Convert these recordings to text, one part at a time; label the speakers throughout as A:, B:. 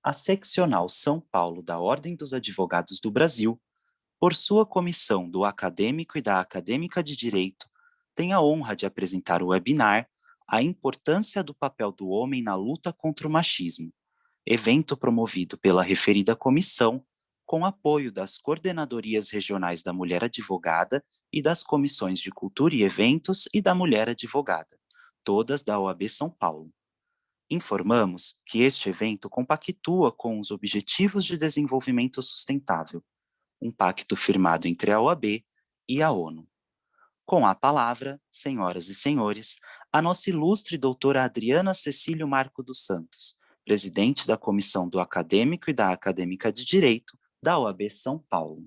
A: A Seccional São Paulo da Ordem dos Advogados do Brasil, por sua comissão do acadêmico e da acadêmica de direito, tem a honra de apresentar o webinar A Importância do Papel do Homem na Luta contra o Machismo, evento promovido pela referida comissão, com apoio das Coordenadorias Regionais da Mulher Advogada e das Comissões de Cultura e Eventos e da Mulher Advogada, todas da OAB São Paulo. Informamos que este evento compactua com os Objetivos de Desenvolvimento Sustentável, um pacto firmado entre a OAB e a ONU. Com a palavra, senhoras e senhores, a nossa ilustre doutora Adriana Cecílio Marco dos Santos, presidente da Comissão do Acadêmico e da Acadêmica de Direito da OAB São Paulo.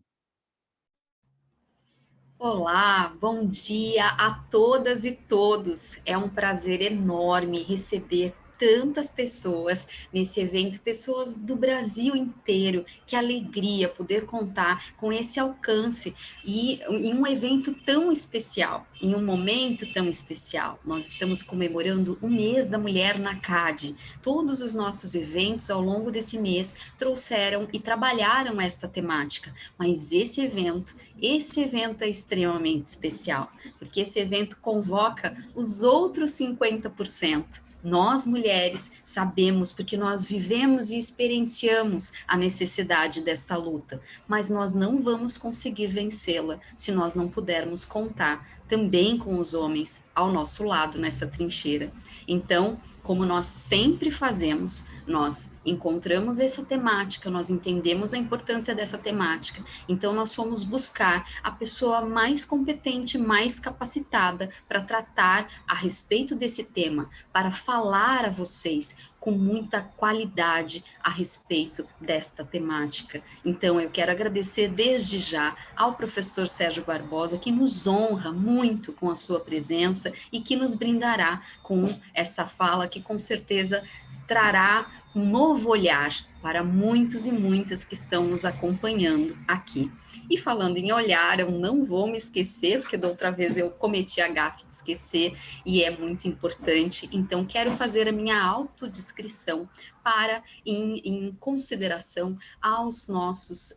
B: Olá, bom dia a todas e todos. É um prazer enorme receber tantas pessoas nesse evento, pessoas do Brasil inteiro. Que alegria poder contar com esse alcance e em um evento tão especial, em um momento tão especial. Nós estamos comemorando o mês da mulher na CAD. Todos os nossos eventos ao longo desse mês trouxeram e trabalharam esta temática, mas esse evento é extremamente especial, porque esse evento convoca os outros 50%. Nós, mulheres, sabemos porque nós vivemos e experienciamos a necessidade desta luta, mas nós não vamos conseguir vencê-la se nós não pudermos contar também com os homens ao nosso lado nessa trincheira. Então, como nós sempre fazemos, nós encontramos essa temática, nós entendemos a importância dessa temática, então nós fomos buscar a pessoa mais competente, mais capacitada para tratar a respeito desse tema, para falar a vocês com muita qualidade a respeito desta temática. Então, eu quero agradecer desde já ao professor Sérgio Barbosa, que nos honra muito com a sua presença e que nos brindará com essa fala que com certeza trará um novo olhar para muitos e muitas que estão nos acompanhando aqui. E falando em olhar, eu não vou me esquecer, porque da outra vez eu cometi a gafe de esquecer, e é muito importante, então quero fazer a minha autodescrição para, em consideração aos nossos,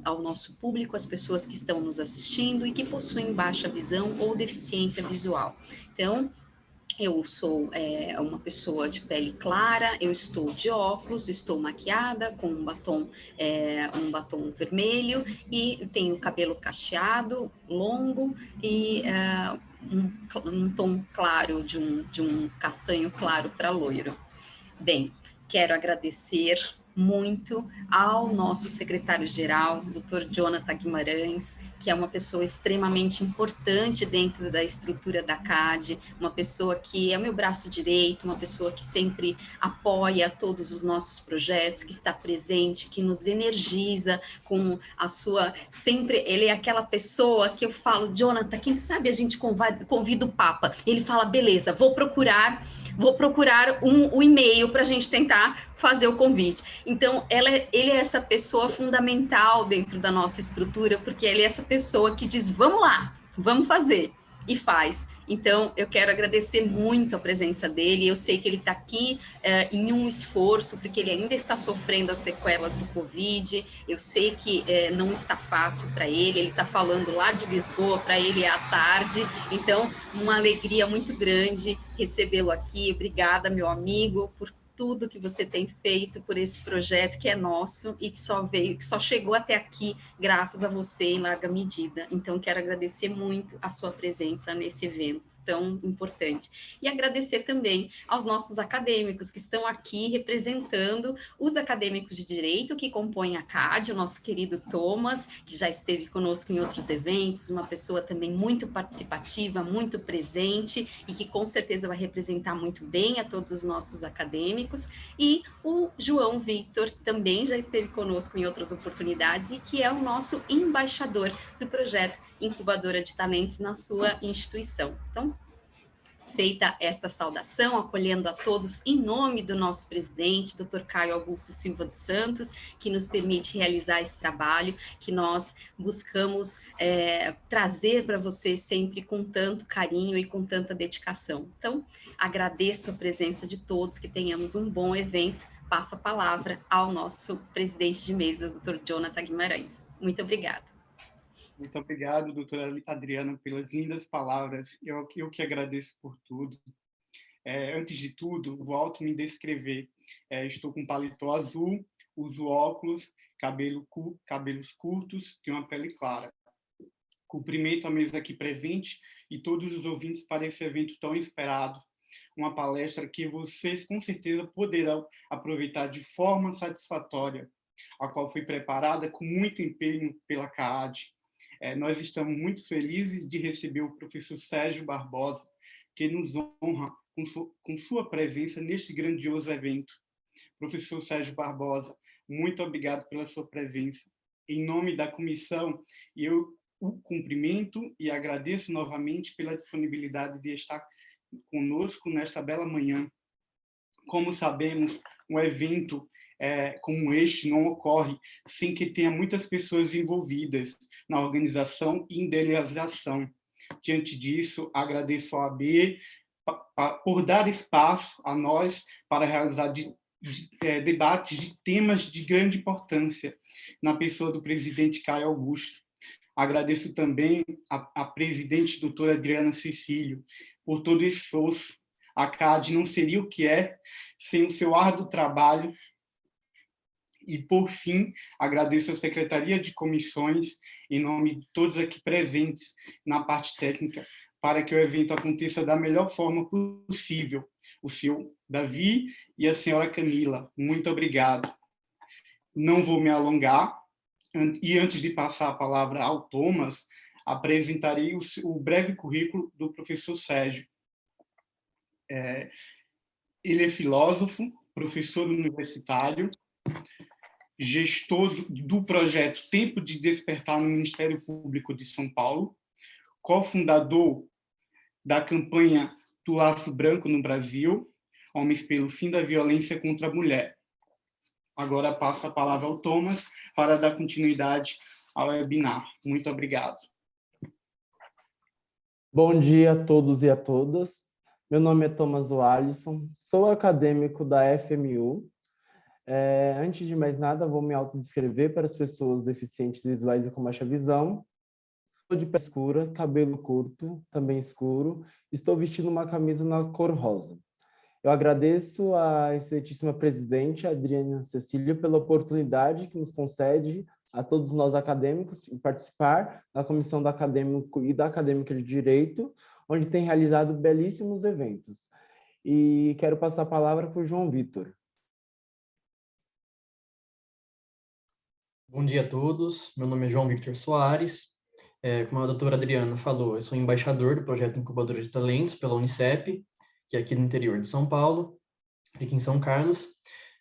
B: ao nosso público, as pessoas que estão nos assistindo e que possuem baixa visão ou deficiência visual. Então, eu sou uma pessoa de pele clara, eu estou de óculos, estou maquiada com um batom vermelho e tenho cabelo cacheado, longo e um tom claro, de um castanho claro para loiro. Bem, quero agradecer muito ao nosso secretário-geral, Dr. Jonathan Guimarães, que é uma pessoa extremamente importante dentro da estrutura da CAD, uma pessoa que é o meu braço direito, uma pessoa que sempre apoia todos os nossos projetos, que está presente, que nos energiza com a sua... Sempre, ele é aquela pessoa que eu falo, Jonathan, quem sabe a gente convida o Papa? Ele fala, beleza, vou procurar o e-mail para a gente tentar fazer o convite. Então, ele é essa pessoa fundamental dentro da nossa estrutura, porque ele é essa pessoa que diz, vamos lá, vamos fazer, e faz. Então, eu quero agradecer muito a presença dele, eu sei que ele está aqui em um esforço, porque ele ainda está sofrendo as sequelas do Covid, eu sei que não está fácil para ele está falando lá de Lisboa, para ele é à tarde, então, uma alegria muito grande recebê-lo aqui, obrigada, meu amigo, por tudo que você tem feito por esse projeto que é nosso e que só chegou até aqui graças a você em larga medida. Então, quero agradecer muito a sua presença nesse evento tão importante. E agradecer também aos nossos acadêmicos que estão aqui representando os acadêmicos de direito que compõem a CAD, o nosso querido Thomas, que já esteve conosco em outros eventos, uma pessoa também muito participativa, muito presente e que com certeza vai representar muito bem a todos os nossos acadêmicos. E o João Victor também já esteve conosco em outras oportunidades e que é o nosso embaixador do projeto Incubadora de Talentos na sua instituição. Então, feita esta saudação, acolhendo a todos em nome do nosso presidente, Dr. Caio Augusto Silva dos Santos, que nos permite realizar esse trabalho, que nós buscamos trazer para você sempre com tanto carinho e com tanta dedicação. Então, agradeço a presença de todos, que tenhamos um bom evento passo a palavra ao nosso presidente de mesa, doutor Jonathan Guimarães. Muito obrigada.
C: Muito obrigado, doutora Adriana, pelas lindas palavras. Eu que agradeço por tudo. Antes de tudo, volto a me descrever. Estou com paletó azul, uso óculos, cabelos curtos, tenho uma pele clara. Cumprimento a mesa aqui presente e todos os ouvintes para esse evento tão esperado. Uma palestra que vocês, com certeza, poderão aproveitar de forma satisfatória, a qual foi preparada com muito empenho pela CAAD. Nós estamos muito felizes de receber o professor Sérgio Barbosa, que nos honra com sua presença neste grandioso evento. Professor Sérgio Barbosa, muito obrigado pela sua presença. Em nome da comissão, eu o cumprimento e agradeço novamente pela disponibilidade de estar conosco nesta bela manhã. Como sabemos, um evento como este não ocorre sem que tenha muitas pessoas envolvidas na organização e idealização. Diante disso, agradeço à AB por dar espaço a nós para realizar debates de temas de grande importância, na pessoa do presidente Caio Augusto. Agradeço também a presidente doutora Adriana Cecílio por todo o esforço. A CAD não seria o que é sem o seu árduo trabalho. E, por fim, agradeço à Secretaria de Comissões, em nome de todos aqui presentes na parte técnica, para que o evento aconteça da melhor forma possível. O senhor Davi e a senhora Camila, muito obrigado. Não vou me alongar, e antes de passar a palavra ao Thomas, apresentarei o breve currículo do professor Sérgio. Ele é filósofo, professor universitário, gestor do projeto Tempo de Despertar no Ministério Público de São Paulo, cofundador da campanha do Laço Branco no Brasil, Homens pelo Fim da Violência contra a Mulher. Agora passo a palavra ao Thomas para dar continuidade ao webinar. Muito obrigado.
D: Bom dia a todos e a todas. Meu nome é Thomas Alisson, sou acadêmico da FMU. Antes de mais nada, vou me autodescrever para as pessoas deficientes visuais e com baixa visão. Sou de pele escura, cabelo curto, também escuro. Estou vestindo uma camisa na cor rosa. Eu agradeço à excelentíssima presidente, Adriana Cecília, pela oportunidade que nos concede a todos nós acadêmicos de participar da Comissão do Acadêmico e da Acadêmica de Direito, onde tem realizado belíssimos eventos. E quero passar a palavra para o João Vitor.
E: Bom dia a todos, meu nome é João Victor Soares, como a doutora Adriana falou, eu sou embaixador do projeto Incubadora de Talentos pela Unicep, que é aqui no interior de São Paulo, aqui em São Carlos.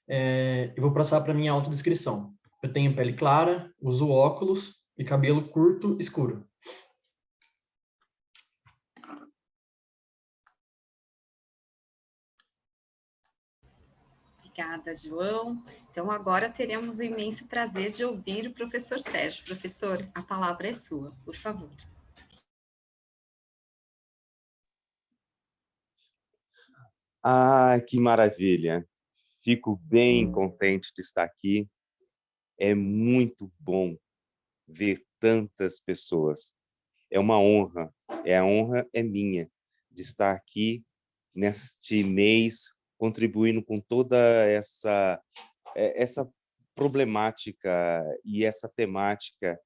E: Eu vou passar para a minha autodescrição. Eu tenho pele clara, uso óculos e cabelo curto escuro.
B: Obrigada, João. Então, agora teremos o imenso prazer de ouvir o professor Sérgio. Professor, a palavra é sua, por favor.
F: Ah, que maravilha! Fico bem contente de estar aqui. É muito bom ver tantas pessoas. É uma honra, a honra é minha de estar aqui neste mês, contribuindo com toda essa problemática e essa temática,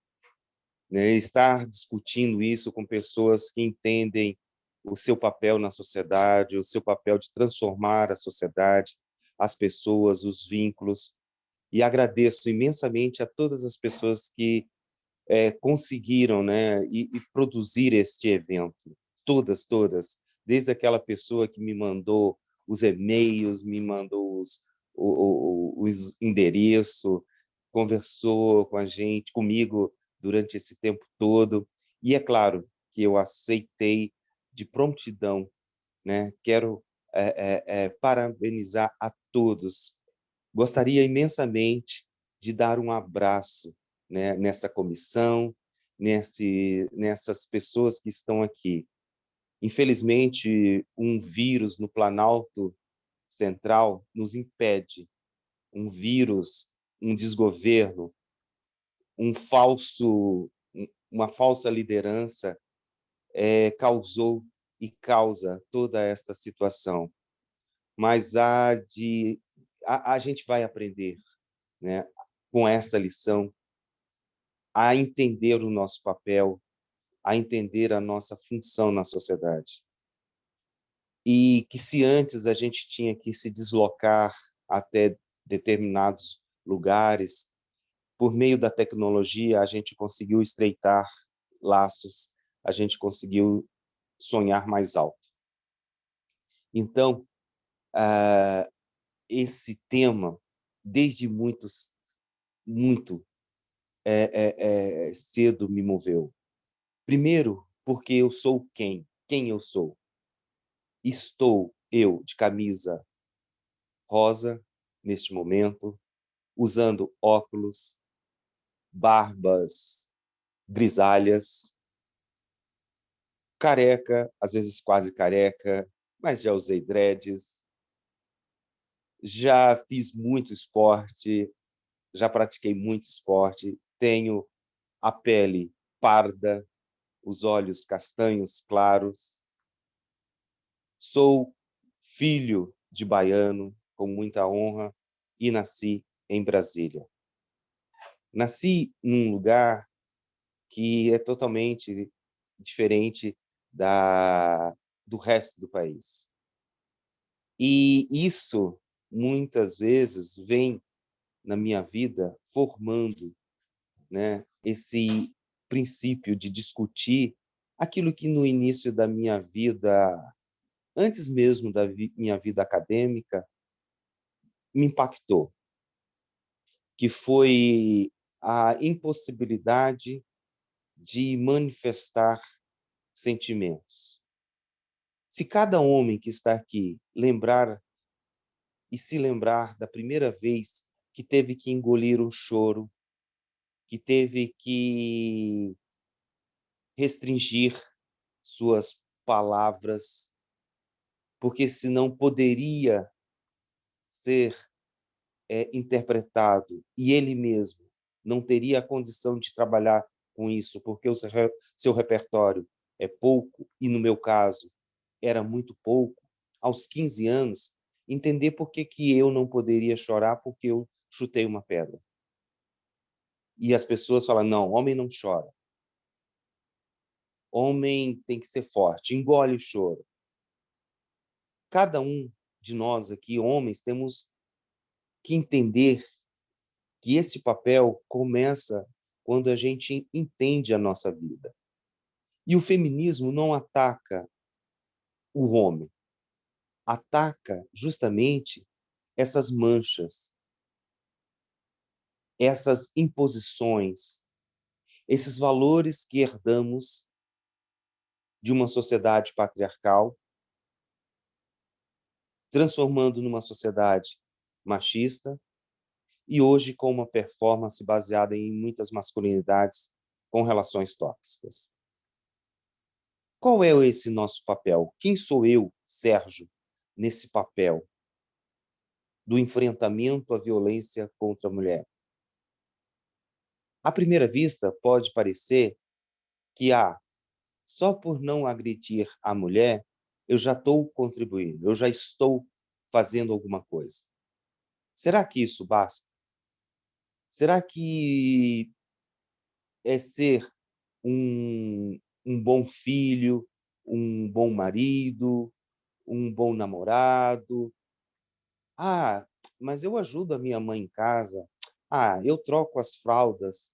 F: né? Estar discutindo isso com pessoas que entendem o seu papel na sociedade, o seu papel de transformar a sociedade, as pessoas, os vínculos. E agradeço imensamente a todas as pessoas que conseguiram, né, e produzir este evento. Todas. Desde aquela pessoa que me mandou os e-mails, me mandou os endereço, conversou com a gente, comigo durante esse tempo todo. E é claro que eu aceitei de prontidão, né? Quero parabenizar a todos. Gostaria imensamente de dar um abraço, né, nessa comissão, nessas pessoas que estão aqui. Infelizmente, um vírus no Planalto Central nos impede um vírus, um desgoverno, uma falsa liderança causou e causa toda esta situação. Mas a gente vai aprender, né, com essa lição, a entender o nosso papel, a entender a nossa função na sociedade. E que se antes a gente tinha que se deslocar até determinados lugares, por meio da tecnologia a gente conseguiu estreitar laços, a gente conseguiu sonhar mais alto. Então, esse tema, desde muito cedo me moveu. Primeiro, porque eu sou quem eu sou. Estou eu de camisa rosa, neste momento, usando óculos, barbas grisalhas, careca, às vezes quase careca, mas já usei dreads, já fiz muito esporte, já pratiquei muito esporte, tenho a pele parda, os olhos castanhos claros, sou filho de baiano, com muita honra, e nasci em Brasília. Nasci num lugar que é totalmente diferente do resto do país. E isso, muitas vezes, vem na minha vida formando, né, esse princípio de discutir aquilo que no início da minha vida, antes mesmo da minha vida acadêmica, me impactou, que foi a impossibilidade de manifestar sentimentos. Se cada homem que está aqui se lembrar da primeira vez que teve que engolir um choro, que teve que restringir suas palavras, porque senão poderia ser interpretado e ele mesmo não teria a condição de trabalhar com isso, porque o seu repertório é pouco, e no meu caso era muito pouco, aos 15 anos, entender por que eu não poderia chorar porque eu chutei uma pedra. E as pessoas falam, não, homem não chora. Homem tem que ser forte, engole o choro. Cada um de nós aqui, homens, temos que entender que esse papel começa quando a gente entende a nossa vida. E o feminismo não ataca o homem, ataca justamente essas manchas, essas imposições, esses valores que herdamos de uma sociedade patriarcal, transformando numa sociedade machista, e hoje com uma performance baseada em muitas masculinidades com relações tóxicas. Qual é esse nosso papel? Quem sou eu, Sérgio, nesse papel do enfrentamento à violência contra a mulher? À primeira vista, pode parecer que, só por não agredir a mulher, eu já estou contribuindo, eu já estou fazendo alguma coisa. Será que isso basta? Será que é ser um bom filho, um bom marido, um bom namorado? Mas eu ajudo a minha mãe em casa. Eu troco as fraldas.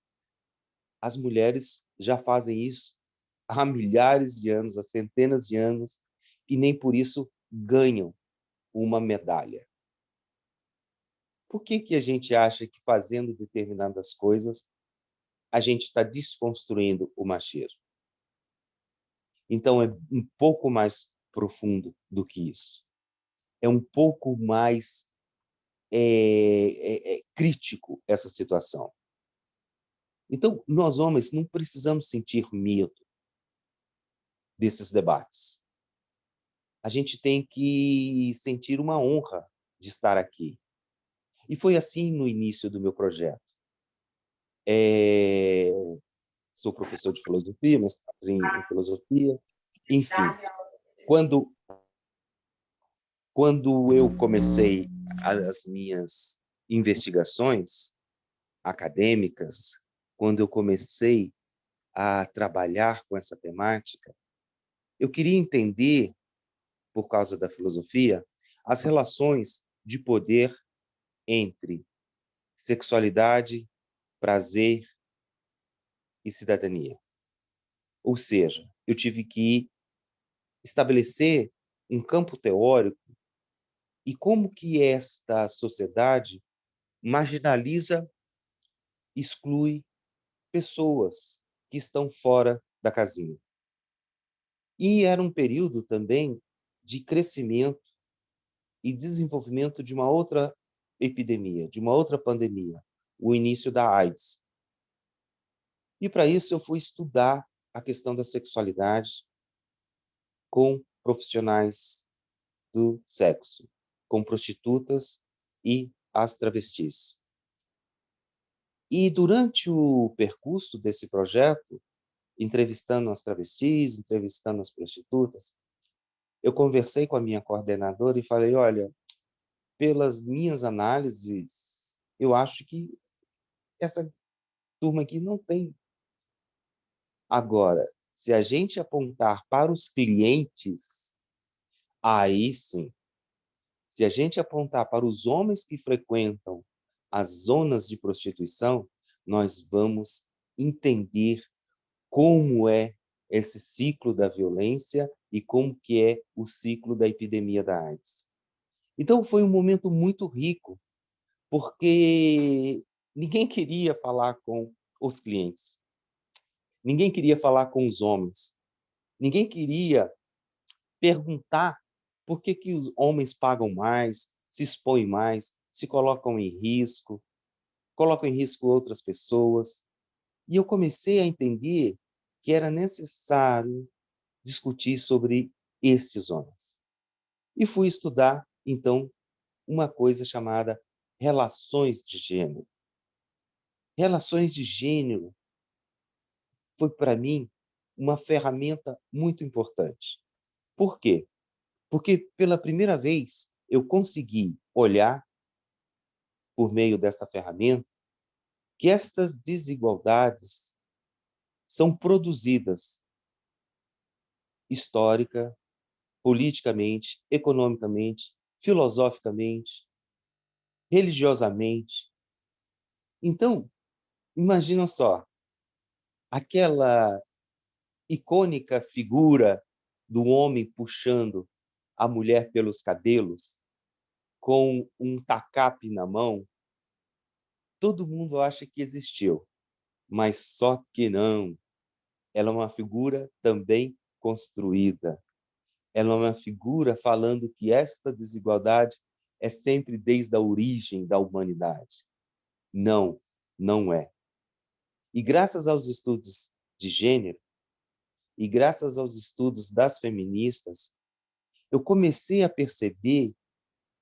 F: As mulheres já fazem isso há milhares de anos, há centenas de anos, e nem por isso ganham uma medalha. Por que a gente acha que fazendo determinadas coisas a gente está desconstruindo o machismo? Então, é um pouco mais profundo do que isso. É um pouco mais crítico essa situação. Então, nós homens não precisamos sentir medo desses debates. A gente tem que sentir uma honra de estar aqui. E foi assim no início do meu projeto. Sou professor de filosofia, mestrado em filosofia, enfim. Quando eu comecei as minhas investigações acadêmicas, quando eu comecei a trabalhar com essa temática, eu queria entender, por causa da filosofia, as relações de poder entre sexualidade, prazer e cidadania. Ou seja, eu tive que estabelecer um campo teórico e como que esta sociedade marginaliza, exclui pessoas que estão fora da casinha. E era um período também de crescimento e desenvolvimento de uma outra epidemia, de uma outra pandemia, o início da AIDS. E para isso eu fui estudar a questão da sexualidade com profissionais do sexo, com prostitutas e as travestis. E durante o percurso desse projeto, entrevistando as travestis, entrevistando as prostitutas, eu conversei com a minha coordenadora e falei, olha, pelas minhas análises, eu acho que essa turma aqui não tem. Agora, se a gente apontar para os clientes, aí sim. Se a gente apontar para os homens que frequentam as zonas de prostituição, nós vamos entender como é esse ciclo da violência e como que é o ciclo da epidemia da AIDS. Então foi um momento muito rico, porque ninguém queria falar com os clientes, ninguém queria falar com os homens, ninguém queria perguntar por que que os homens pagam mais, se expõem mais, se colocam em risco outras pessoas. E eu comecei a entender que era necessário discutir sobre estes homens. E fui estudar, então, uma coisa chamada relações de gênero. Relações de gênero foi, para mim, uma ferramenta muito importante. Por quê? Porque, pela primeira vez, eu consegui olhar, por meio desta ferramenta, que estas desigualdades são produzidas histórica, politicamente, economicamente, filosoficamente, religiosamente. Então, imagina só, aquela icônica figura do homem puxando a mulher pelos cabelos, com um tacape na mão, todo mundo acha que existiu, mas só que não. Ela é uma figura também construída. Ela é uma figura falando que esta desigualdade é sempre desde a origem da humanidade. Não, não é. E graças aos estudos de gênero, e graças aos estudos das feministas, eu comecei a perceber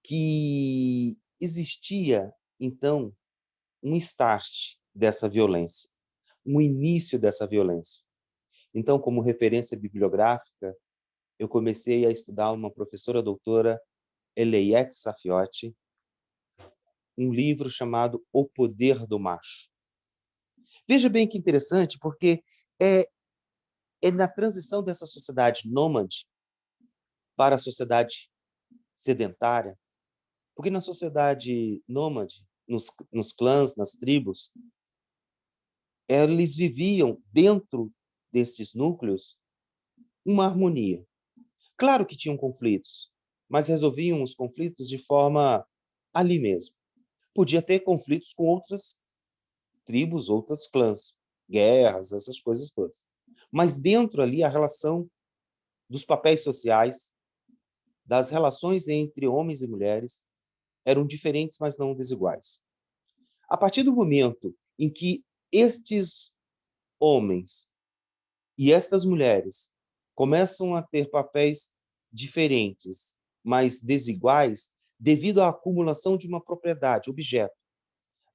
F: que existia, então, um start dessa violência, um início dessa violência. Então, como referência bibliográfica, eu comecei a estudar uma professora doutora, Eleiette Safiotti, um livro chamado O Poder do Macho. Veja bem que interessante, porque é na transição dessa sociedade nômade para a sociedade sedentária, porque na sociedade nômade, nos clãs, nas tribos, eles viviam dentro desses núcleos uma harmonia. Claro que tinham conflitos, mas resolviam os conflitos de forma ali mesmo. Podia ter conflitos com outras tribos, outros clãs, guerras, essas coisas todas. Mas dentro ali a relação dos papéis sociais, das relações entre homens e mulheres, eram diferentes, mas não desiguais. A partir do momento em que estes homens e estas mulheres começam a ter papéis diferentes, mas desiguais, devido à acumulação de uma propriedade, objeto.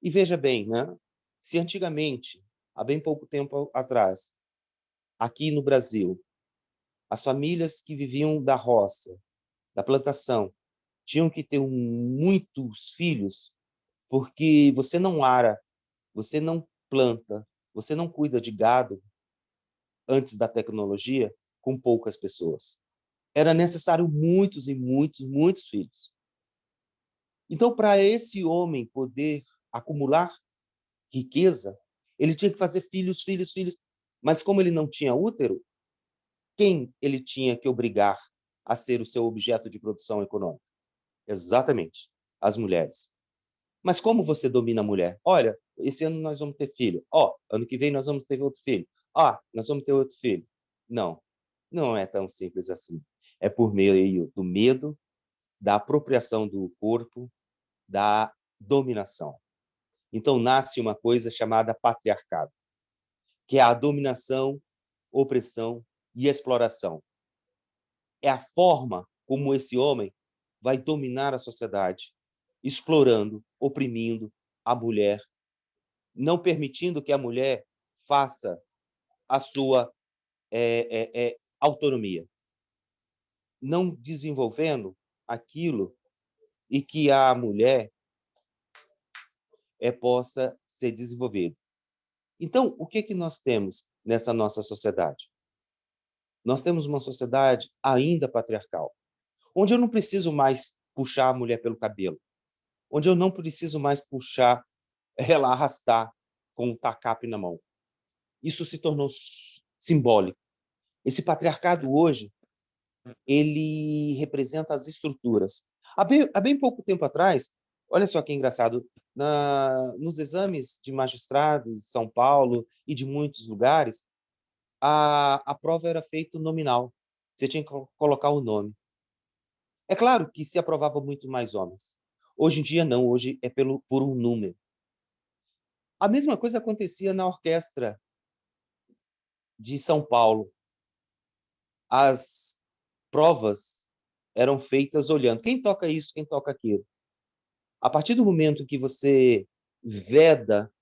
F: E veja bem, né? Se antigamente, há bem pouco tempo atrás, aqui no Brasil, as famílias que viviam da roça, da plantação, tinham que ter muitos filhos, porque você não ara, você não planta, você não cuida de gado antes da tecnologia com poucas pessoas. Era necessário muitos e muitos, muitos filhos. Então, para esse homem poder acumular riqueza, ele tinha que fazer filhos, filhos, filhos. Mas como ele não tinha útero, quem ele tinha que obrigar a ser o seu objeto de produção econômica? Exatamente, as mulheres. Mas como você domina a mulher? Olha, esse ano nós vamos ter filho. Ó, ano que vem nós vamos ter outro filho. Ó, nós vamos ter outro filho. Não, não é tão simples assim. É por meio do medo, da apropriação do corpo, da dominação. Então nasce uma coisa chamada patriarcado, que é a dominação, opressão e exploração. É a forma como esse homem vai dominar a sociedade, explorando, oprimindo a mulher, não permitindo que a mulher faça a sua autonomia, não desenvolvendo aquilo e que a mulher possa ser desenvolvida. Então, o que nós temos nessa nossa sociedade? Nós temos uma sociedade ainda patriarcal, onde eu não preciso mais puxar a mulher pelo cabelo, onde eu não preciso mais puxar ela, arrastar com um tacape na mão. Isso se tornou simbólico. Esse patriarcado hoje, ele representa as estruturas. Há bem pouco tempo atrás, olha só que engraçado, nos exames de magistrados de São Paulo e de muitos lugares, a prova era feita nominal. Você tinha que colocar o nome. É claro que se aprovava muito mais homens. Hoje em dia, não. Hoje é por um número. A mesma coisa acontecia na orquestra de São Paulo. As provas eram feitas olhando quem toca isso, quem toca aquilo. A partir do momento que você veda,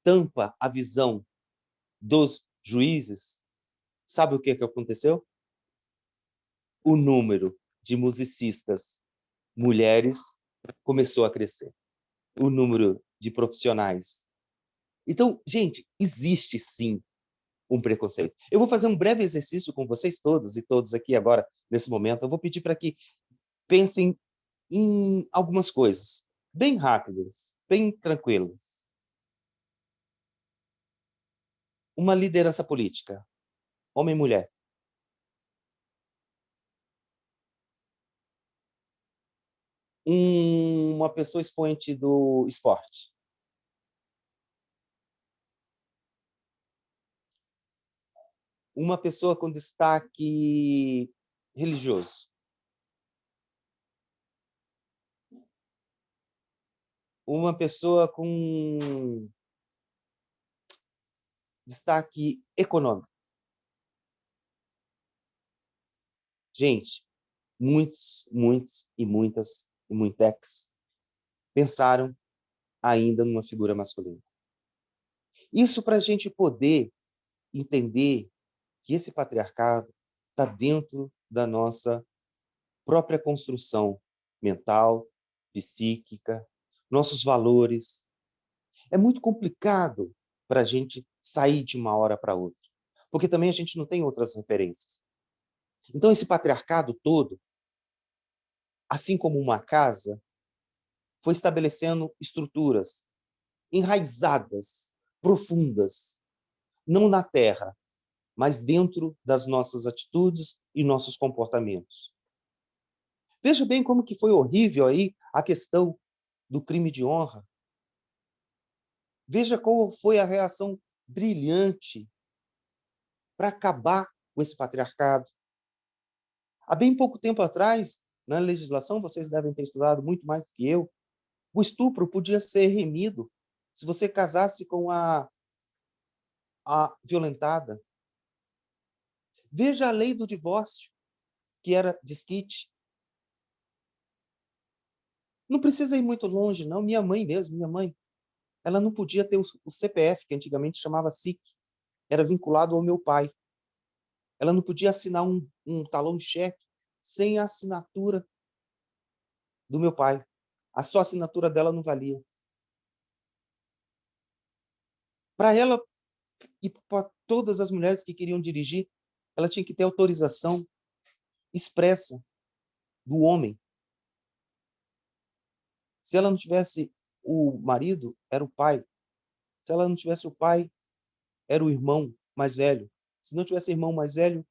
F: tampa a visão dos juízes, sabe o que aconteceu? O número de musicistas mulheres começou a crescer. O número de profissionais. Então, gente, existe sim um preconceito. Eu vou fazer um breve exercício com vocês todos e todos aqui agora, nesse momento. Eu vou pedir para que pensem em algumas coisas, bem rápidas, bem tranquilas. Uma liderança política, homem e mulher. Uma pessoa expoente do esporte. Uma pessoa com destaque religioso. Uma pessoa com destaque econômico. Gente, muitos e muitas e muitex pensaram ainda numa figura masculina. Isso para a gente poder entender que esse patriarcado está dentro da nossa própria construção mental, psíquica, nossos valores. É muito complicado para a gente sair de uma hora para outra, porque também a gente não tem outras referências. Então, esse patriarcado todo, assim como uma casa, foi estabelecendo estruturas enraizadas, profundas, não na terra, mas dentro das nossas atitudes e nossos comportamentos. Veja bem como que foi horrível aí a questão do crime de honra. Veja qual foi a reação brilhante para acabar com esse patriarcado. Há bem pouco tempo atrás, na legislação, vocês devem ter estudado muito mais do que eu, o estupro podia ser remido se você casasse com a violentada. Veja a lei do divórcio, que era desquite. Não precisa ir muito longe, não. Minha mãe mesmo, minha mãe, ela não podia ter o CPF, que antigamente chamava SIC, era vinculado ao meu pai. Ela não podia assinar um talão de cheque sem a assinatura do meu pai. A só assinatura dela não valia. Para ela e para todas as mulheres que queriam dirigir, ela tinha que ter autorização expressa do homem. Se ela não tivesse o marido, era o pai. Se ela não tivesse o pai, era o irmão mais velho. Se não tivesse irmão mais velho,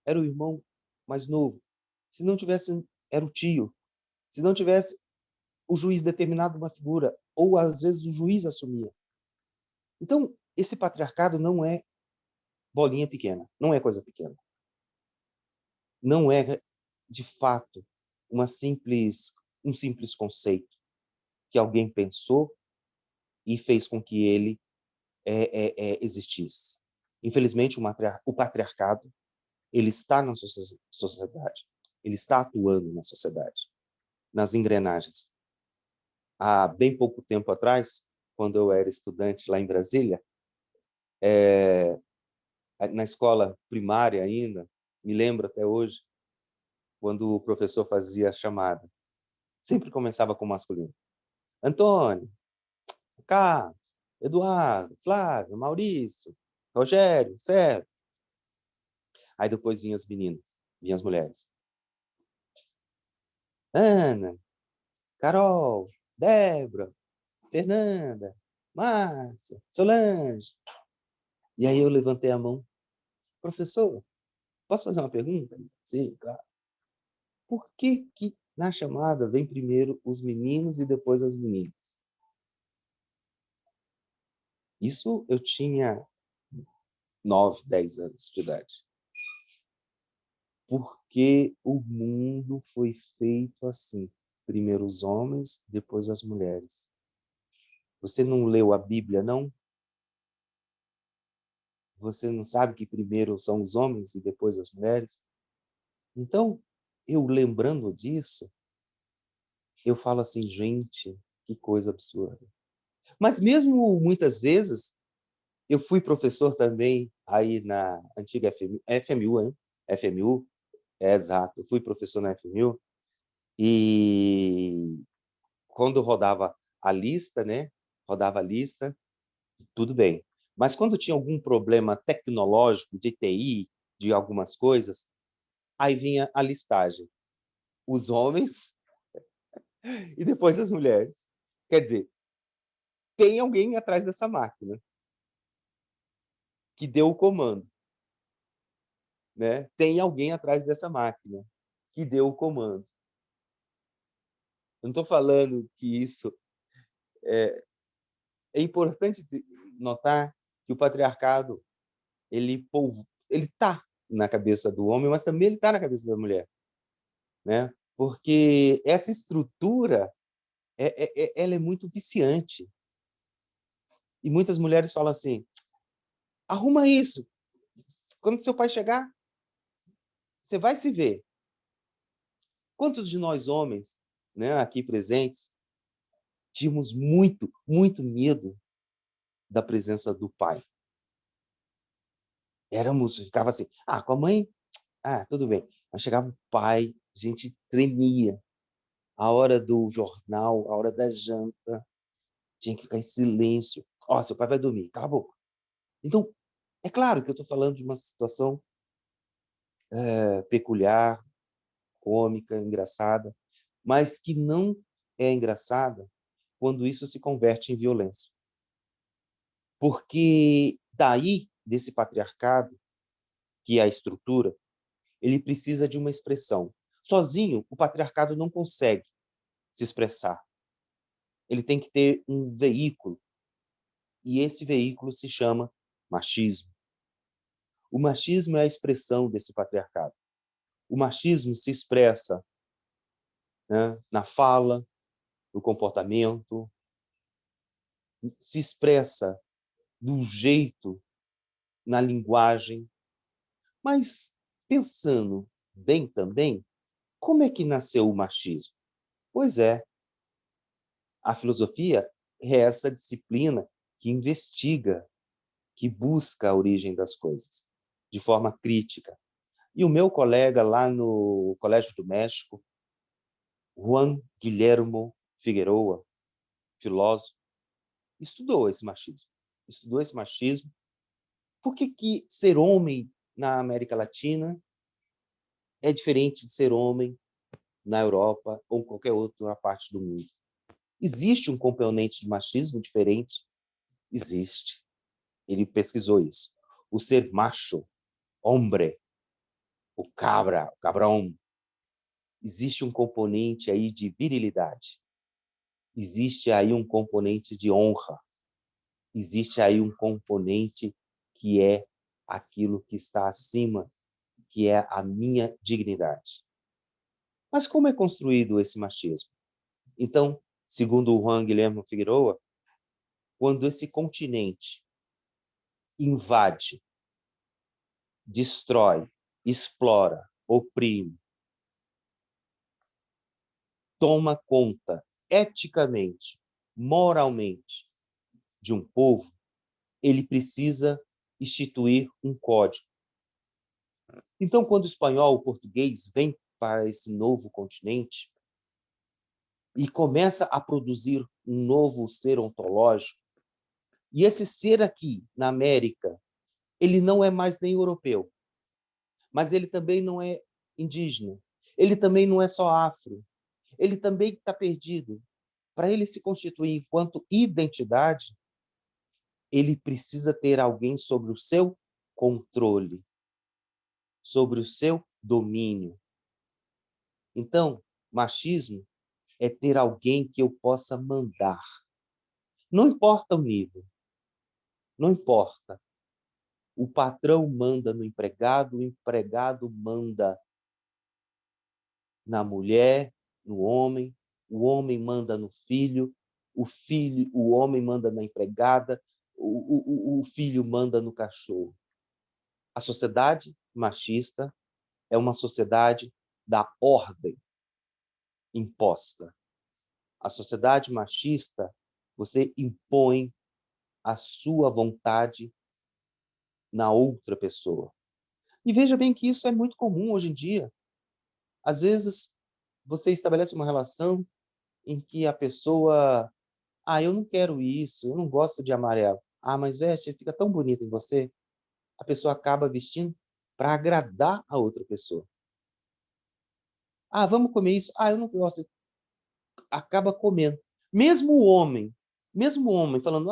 F: era o irmão mais novo. Se não tivesse, era o tio. Se não tivesse, o juiz determinado uma figura, ou às vezes o juiz assumia. Então, esse patriarcado não é bolinha pequena, não é coisa pequena. Não é, de fato, um simples conceito que alguém pensou e fez com que ele existisse. Infelizmente, o patriarcado ele está na sociedade, ele está atuando na sociedade, nas engrenagens. Há bem pouco tempo atrás, quando eu era estudante lá em Brasília, na escola primária ainda, me lembro até hoje, quando o professor fazia a chamada, sempre começava com o masculino. Antônio, Carlos, Eduardo, Flávio, Maurício, Rogério, Sérgio. Aí depois vinham as meninas, vinham as mulheres. Ana, Carol, Débora, Fernanda, Márcia, Solange. E aí eu levantei a mão. Professor, posso fazer uma pergunta? Sim, claro. Por que na chamada vem primeiro os meninos e depois as meninas? Isso eu tinha 9, 10 anos de idade. Porque o mundo foi feito assim. Primeiro os homens, depois as mulheres. Você não leu a Bíblia, não? Você não sabe que primeiro são os homens e depois as mulheres? Então, eu lembrando disso, eu falo assim, gente, que coisa absurda. Mas mesmo muitas vezes, eu fui professor também aí na antiga FMU, hein? FMU, exato, eu fui professor na FMU, e quando rodava a lista, né? Rodava a lista, tudo bem. Mas quando tinha algum problema tecnológico, de TI, de algumas coisas, aí vinha a listagem. Os homens e depois as mulheres. Quer dizer, tem alguém atrás dessa máquina que deu o comando, né? Tem alguém atrás dessa máquina que deu o comando. Eu não estou falando que isso é importante notar que o patriarcado ele está na cabeça do homem, mas também ele está na cabeça da mulher, né? Porque essa estrutura ela é muito viciante. E muitas mulheres falam assim: arruma isso. Quando seu pai chegar, você vai se ver. Quantos de nós homens, né, aqui presentes, tínhamos muito, muito medo da presença do pai? Ficava assim, com a mãe, tudo bem. Mas chegava o pai, a gente tremia. A hora do jornal, a hora da janta, tinha que ficar em silêncio. Seu pai vai dormir, cala a boca. Então, é claro que eu estou falando de uma situação peculiar, cômica, engraçada, mas que não é engraçada quando isso se converte em violência. Porque daí, desse patriarcado, que é a estrutura, ele precisa de uma expressão. Sozinho, o patriarcado não consegue se expressar. Ele tem que ter um veículo, e esse veículo se chama machismo. O machismo é a expressão desse patriarcado. O machismo se expressa, né, na fala, no comportamento, se expressa do jeito, na linguagem. Mas, pensando bem também, como é que nasceu o machismo? Pois é, A filosofia é essa disciplina que investiga, que busca a origem das coisas, de forma crítica. E o meu colega lá no Colégio do México, Juan Guillermo Figueroa, filósofo, estudou esse machismo. Estudou esse machismo. Por que ser homem na América Latina é diferente de ser homem na Europa ou em qualquer outra parte do mundo? Existe um componente de machismo diferente? Existe. Ele pesquisou isso. O ser macho, hombre, o cabra, o cabrão, existe um componente aí de virilidade. Existe aí um componente de honra. Existe aí um componente que é aquilo que está acima, que é a minha dignidade. Mas como é construído esse machismo? Então, segundo o Juan Guilherme Figueroa, quando esse continente invade, destrói, explora, oprime, toma conta eticamente, moralmente de um povo, ele precisa instituir um código. Então, quando o espanhol, o português vem para esse novo continente e começa a produzir um novo ser ontológico, e esse ser aqui, na América, ele não é mais nem europeu, mas ele também não é indígena, ele também não é só afro, ele também está perdido. Para ele se constituir enquanto identidade, ele precisa ter alguém sobre o seu controle, sobre o seu domínio. Então, machismo é ter alguém que eu possa mandar. Não importa o nível, não importa. O patrão manda no empregado, o empregado manda na mulher, no homem, o homem manda no filho, o homem manda na empregada, o filho manda no cachorro. A sociedade machista é uma sociedade da ordem imposta. A sociedade machista, você impõe a sua vontade na outra pessoa. E veja bem que isso é muito comum hoje em dia. Às vezes, você estabelece uma relação em que a pessoa, eu não quero isso, eu não gosto de amarelo. Mas veste, fica tão bonito em você. A pessoa acaba vestindo para agradar a outra pessoa. Vamos comer isso. Eu não gosto. Acaba comendo. Mesmo o homem falando,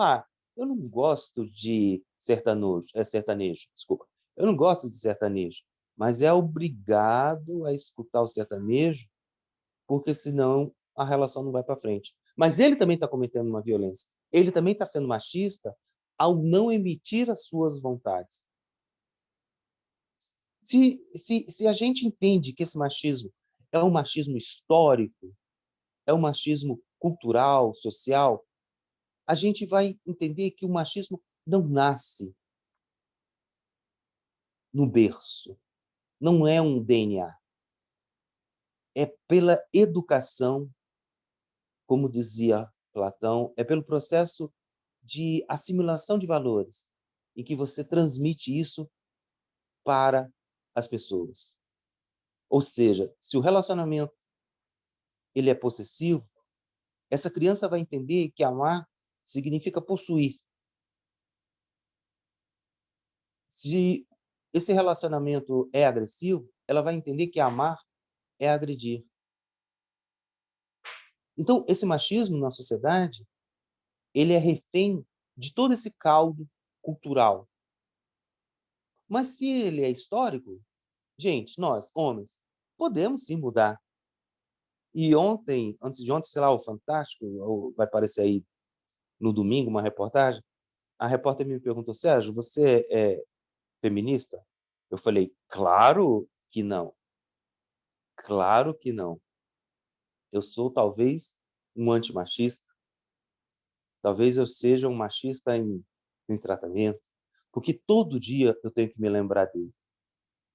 F: eu não gosto de sertanejo, desculpa. Eu não gosto de sertanejo, mas é obrigado a escutar o sertanejo, porque senão a relação não vai para frente. Mas ele também está cometendo uma violência. Ele também está sendo machista ao não emitir as suas vontades. Se a gente entende que esse machismo é um machismo histórico, é um machismo cultural, social, a gente vai entender que o machismo não nasce no berço, não é um DNA. É pela educação, como dizia Platão, é pelo processo de assimilação de valores, em que você transmite isso para as pessoas. Ou seja, se o relacionamento ele é possessivo, essa criança vai entender que amar significa possuir. Se esse relacionamento é agressivo, ela vai entender que amar é agredir. Então, esse machismo na sociedade, ele é refém de todo esse caldo cultural. Mas se ele é histórico, gente, nós, homens, podemos sim mudar. E ontem, antes de ontem, sei lá, o Fantástico, vai aparecer aí no domingo uma reportagem, a repórter me perguntou, Sérgio, você é feminista? Eu falei, claro que não. Claro que não. Eu sou talvez um antimachista, talvez eu seja um machista em tratamento, porque todo dia eu tenho que me lembrar dele.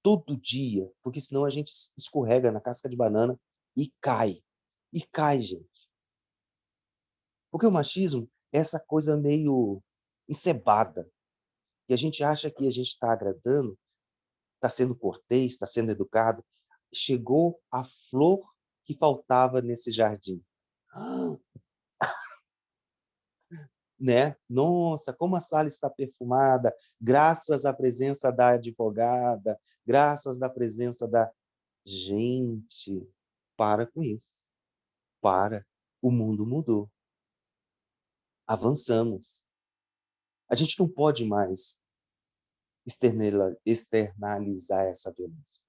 F: Todo dia, porque senão a gente escorrega na casca de banana e cai. E cai, gente. Porque o machismo é essa coisa meio encebada, que a gente acha que a gente está agradando, está sendo cortês, está sendo educado. Chegou a flor que faltava nesse jardim. Ah, né? Nossa, como a sala está perfumada, graças à presença da advogada, graças à presença da... Gente, para com isso. Para. O mundo mudou. Avançamos. A gente não pode mais externalizar essa violência.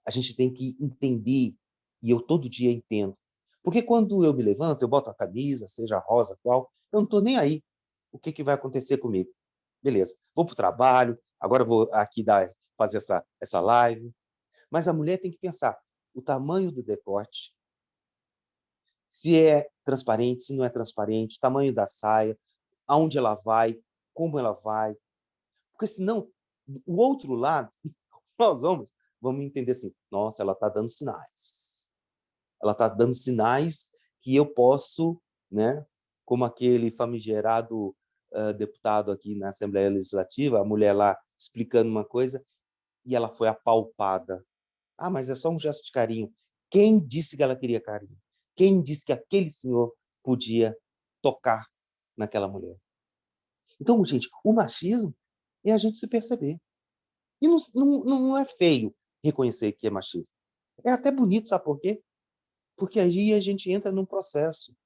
F: A gente tem que entender, e eu todo dia entendo. Porque quando eu me levanto, eu boto a camisa, seja rosa, qual, eu não estou nem aí. O que vai acontecer comigo? Beleza, vou para o trabalho, agora vou aqui fazer essa live. Mas a mulher tem que pensar o tamanho do decote, se é transparente, se não é transparente, o tamanho da saia, aonde ela vai, como ela vai. Porque senão, o outro lado, nós homens, vamos entender assim, nossa, ela está dando sinais. Ela está dando sinais que eu posso, né, como aquele famigerado deputado aqui na Assembleia Legislativa, a mulher lá explicando uma coisa, e ela foi apalpada. Ah, mas é só um gesto de carinho. Quem disse que ela queria carinho? Quem disse que aquele senhor podia tocar naquela mulher? Então, gente, o machismo é a gente se perceber. E não é feio reconhecer que é machista. É até bonito, sabe por quê? Porque aí a gente entra num processo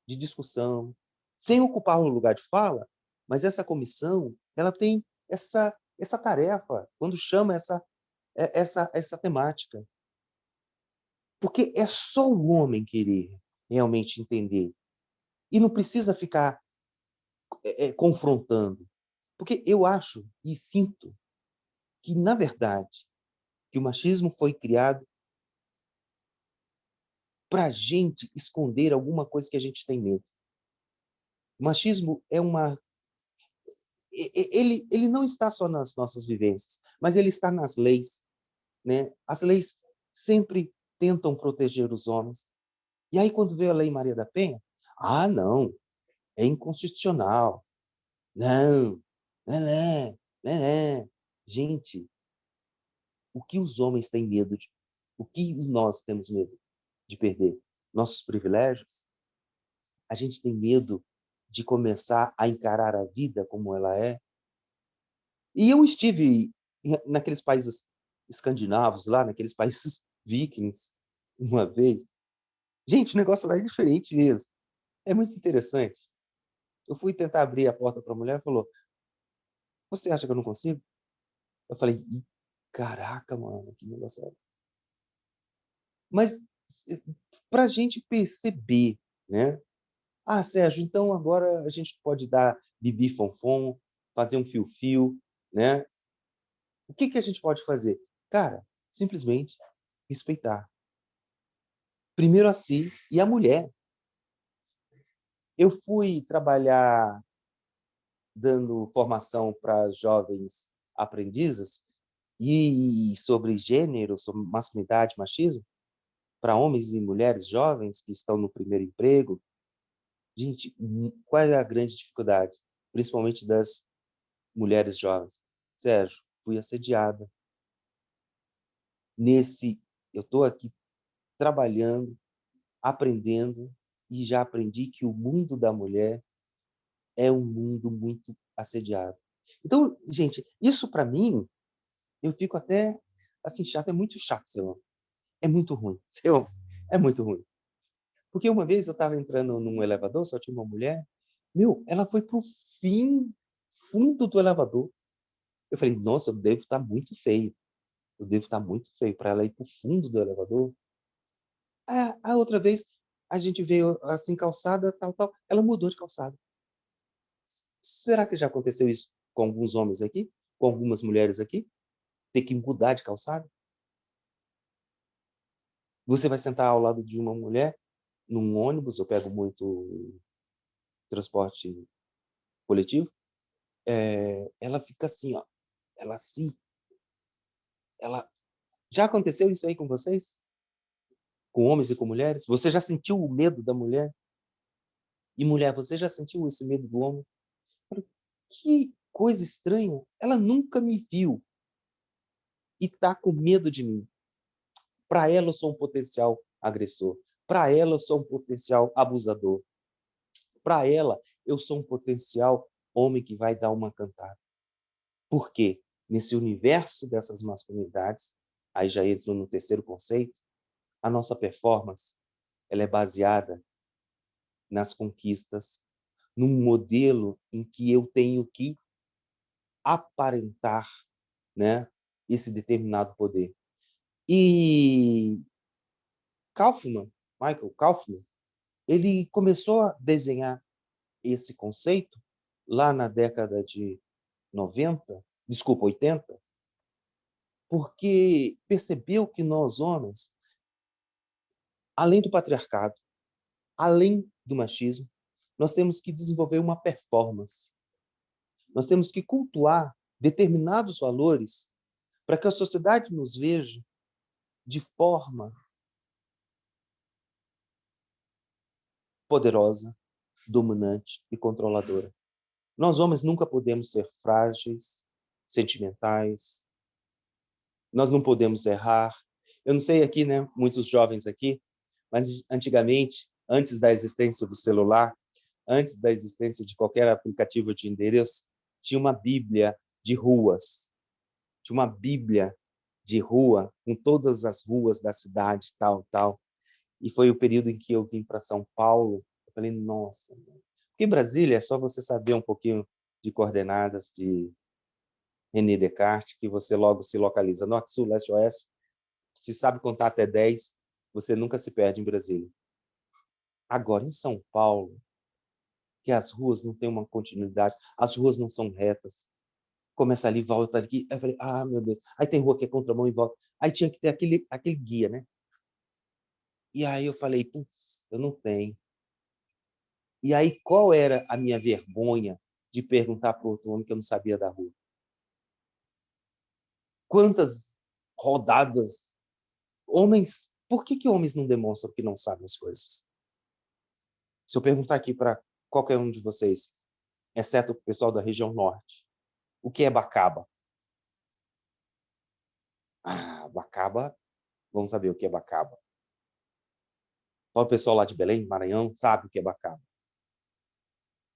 F: de discussão, sem ocupar o lugar de fala, mas essa comissão, ela tem essa tarefa, quando chama essa temática. Porque é só o homem querer realmente entender. E não precisa ficar confrontando. Porque eu acho e sinto que, na verdade, que o machismo foi criado para a gente esconder alguma coisa que a gente tem medo. O machismo é uma... Ele não está só nas nossas vivências, mas ele está nas leis. Né? As leis sempre tentam proteger os homens. E aí, quando veio a Lei Maria da Penha, ah, não, é inconstitucional. Não, não é, não é. Gente, o que os homens têm medo de... O que nós temos medo de perder? Nossos privilégios? A gente tem medo de começar a encarar a vida como ela é? E eu estive naqueles países escandinavos, lá, naqueles países vikings, uma vez. Gente, o negócio lá é diferente mesmo. É muito interessante. Eu fui tentar abrir a porta para a mulher e falou: Você acha que eu não consigo? Eu falei: Caraca, mano, que negócio é. Mas para a gente perceber, né? Ah, Sérgio, então agora a gente pode dar bibi fonfon, fazer um fio-fio, né? O que a gente pode fazer? Cara, simplesmente respeitar. Primeiro a si e a mulher. Eu fui trabalhar dando formação para jovens aprendizes e sobre gênero, sobre masculinidade, machismo, para homens e mulheres jovens que estão no primeiro emprego. Gente, qual é a grande dificuldade? Principalmente das mulheres jovens. Sérgio, fui assediada. Eu estou aqui trabalhando, aprendendo, e já aprendi que o mundo da mulher é um mundo muito assediado. Então, gente, isso para mim, eu fico até assim chato, é muito chato, seu. É muito ruim, seu. É muito ruim. Porque uma vez eu estava entrando num elevador, só tinha uma mulher, meu, ela foi pro fundo do elevador. Eu falei, nossa, eu devo estar muito feio. Eu devo estar muito feio para ela ir pro fundo do elevador. A outra vez, a gente veio assim, calçada, tal, tal. Ela mudou de calçada. Será que já aconteceu isso com alguns homens aqui? Com algumas mulheres aqui? Ter que mudar de calçada? Você vai sentar ao lado de uma mulher num ônibus, eu pego muito transporte coletivo, ela fica assim, ó, ela se, ela... Já aconteceu isso aí com vocês? Com homens e com mulheres? Você já sentiu o medo da mulher? E mulher, você já sentiu esse medo do homem? Eu falei, que coisa estranha. Ela nunca me viu e está com medo de mim. Para ela, eu sou um potencial agressor. Para ela, eu sou um potencial abusador. Para ela, eu sou um potencial homem que vai dar uma cantada. Por quê? Nesse universo dessas masculinidades, aí já entro no terceiro conceito, a nossa performance ela é baseada nas conquistas, num modelo em que eu tenho que aparentar, né, esse determinado poder. E Michael Kaufman, ele começou a desenhar esse conceito lá na década de 90, desculpa, 80, porque percebeu que nós homens, além do patriarcado, além do machismo, nós temos que desenvolver uma performance. Nós temos que cultuar determinados valores para que a sociedade nos veja de forma poderosa, dominante e controladora. Nós homens nunca podemos ser frágeis, sentimentais, nós não podemos errar. Eu não sei aqui, né, muitos jovens aqui, mas antigamente, antes da existência do celular, antes da existência de qualquer aplicativo de endereço, tinha uma Bíblia de ruas. Tinha uma Bíblia de rua, com todas as ruas da cidade, tal, tal. E foi o período em que eu vim para São Paulo. Eu falei, nossa, porque Brasília é só você saber um pouquinho de coordenadas de René Descartes, que você logo se localiza norte, sul, leste, oeste. Se sabe contar até 10, você nunca se perde em Brasília. Agora, em São Paulo, que as ruas não têm uma continuidade, as ruas não são retas. Começa ali, volta aqui. Aí eu falei, meu Deus. Aí tem rua que é contramão e volta. Aí tinha que ter aquele guia, né? E aí eu falei, putz, eu não tenho. E aí qual era a minha vergonha de perguntar para outro homem que eu não sabia da rua? Quantas rodadas? Homens, por que homens não demonstram que não sabem as coisas? Se eu perguntar aqui para qualquer um de vocês, exceto o pessoal da região norte, o que é Bacaba? Bacaba, vamos saber o que é Bacaba. Só o pessoal lá de Belém, Maranhão, sabe o que é Bacaba.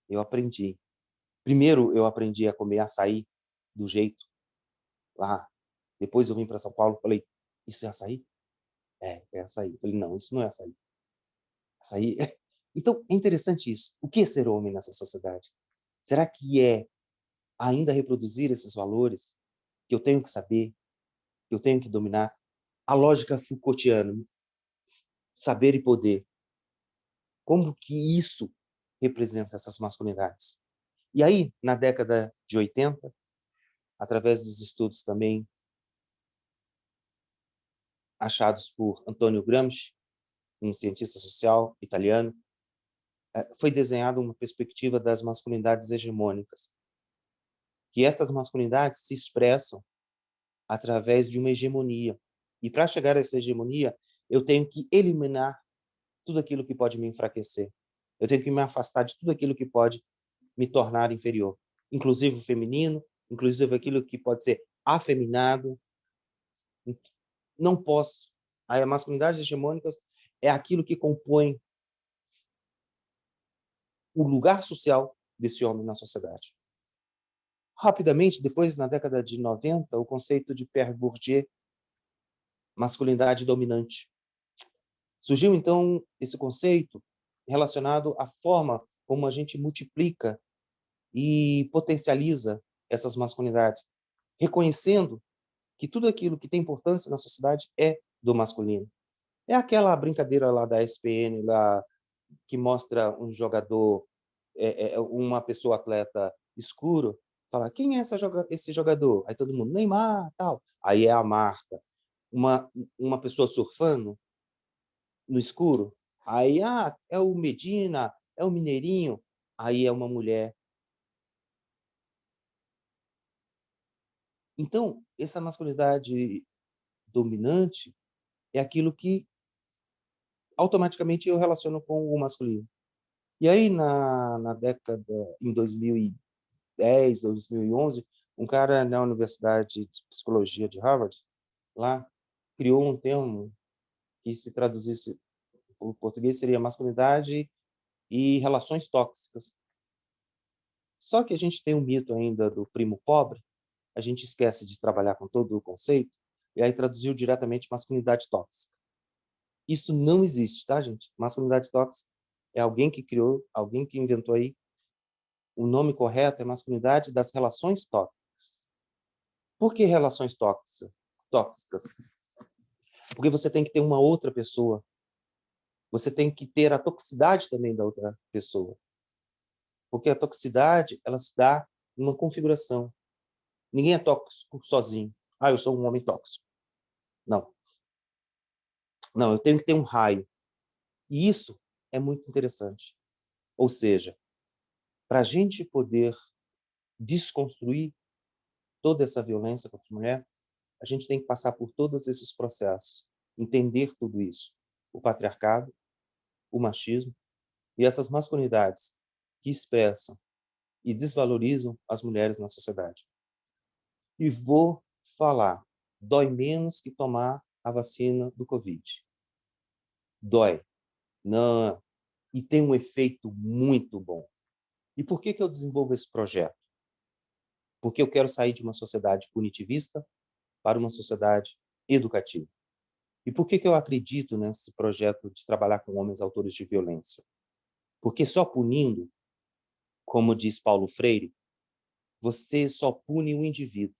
F: Eu aprendi. Primeiro, eu aprendi a comer açaí do jeito lá. Depois eu vim para São Paulo e falei, isso é açaí? É açaí. Eu falei, não, isso não é açaí. Açaí... Então, é interessante isso. O que é ser homem nessa sociedade? Será que é ainda reproduzir esses valores que eu tenho que saber, que eu tenho que dominar? A lógica Foucaultiana, saber e poder. Como que isso representa essas masculinidades? E aí, na década de 80, através dos estudos também achados por Antonio Gramsci, um cientista social italiano, foi desenhada uma perspectiva das masculinidades hegemônicas, que estas masculinidades se expressam através de uma hegemonia. E para chegar a essa hegemonia, eu tenho que eliminar tudo aquilo que pode me enfraquecer. Eu tenho que me afastar de tudo aquilo que pode me tornar inferior, inclusive o feminino, inclusive aquilo que pode ser afeminado. Não posso. A masculinidade hegemônica é aquilo que compõe o lugar social desse homem na sociedade. Rapidamente, depois, na década de 90, o conceito de Pierre Bourdieu, masculinidade dominante. Surgiu, então, esse conceito relacionado à forma como a gente multiplica e potencializa essas masculinidades, reconhecendo que tudo aquilo que tem importância na sociedade é do masculino. É aquela brincadeira lá da ESPN, lá, que mostra um jogador, uma pessoa atleta escuro, fala, quem é esse jogador? Aí todo mundo, Neymar, tal. Aí é a Marta. Uma pessoa surfando no escuro, aí, é o Medina, é o Mineirinho, aí é uma mulher. Então, essa masculinidade dominante é aquilo que automaticamente eu relaciono com o masculino. E aí, na década, em 2010, 2011, um cara na Universidade de Psicologia de Harvard, lá, criou um termo que, se traduzisse para o português, seria masculinidade e relações tóxicas. Só que a gente tem um mito ainda do primo pobre, a gente esquece de trabalhar com todo o conceito, e aí traduziu diretamente masculinidade tóxica. Isso não existe, tá, gente? Masculinidade tóxica é alguém que criou, alguém que inventou aí. O nome correto é masculinidade das relações tóxicas. Por que relações tóxicas? Porque você tem que ter uma outra pessoa. Você tem que ter a toxicidade também da outra pessoa. Porque a toxicidade, ela se dá numa configuração. Ninguém é tóxico sozinho. Ah, eu sou um homem tóxico. Não. Não, eu tenho que ter um raio. E isso é muito interessante. Ou seja, para a gente poder desconstruir toda essa violência contra a mulher, a gente tem que passar por todos esses processos, entender tudo isso. O patriarcado, o machismo e essas masculinidades que expressam e desvalorizam as mulheres na sociedade. E vou falar, dói menos que tomar a vacina do Covid. Dói. Não. E tem um efeito muito bom. E por que eu desenvolvo esse projeto? Porque eu quero sair de uma sociedade punitivista para uma sociedade educativa. E por que eu acredito nesse projeto de trabalhar com homens autores de violência? Porque só punindo, como diz Paulo Freire, você só pune o indivíduo.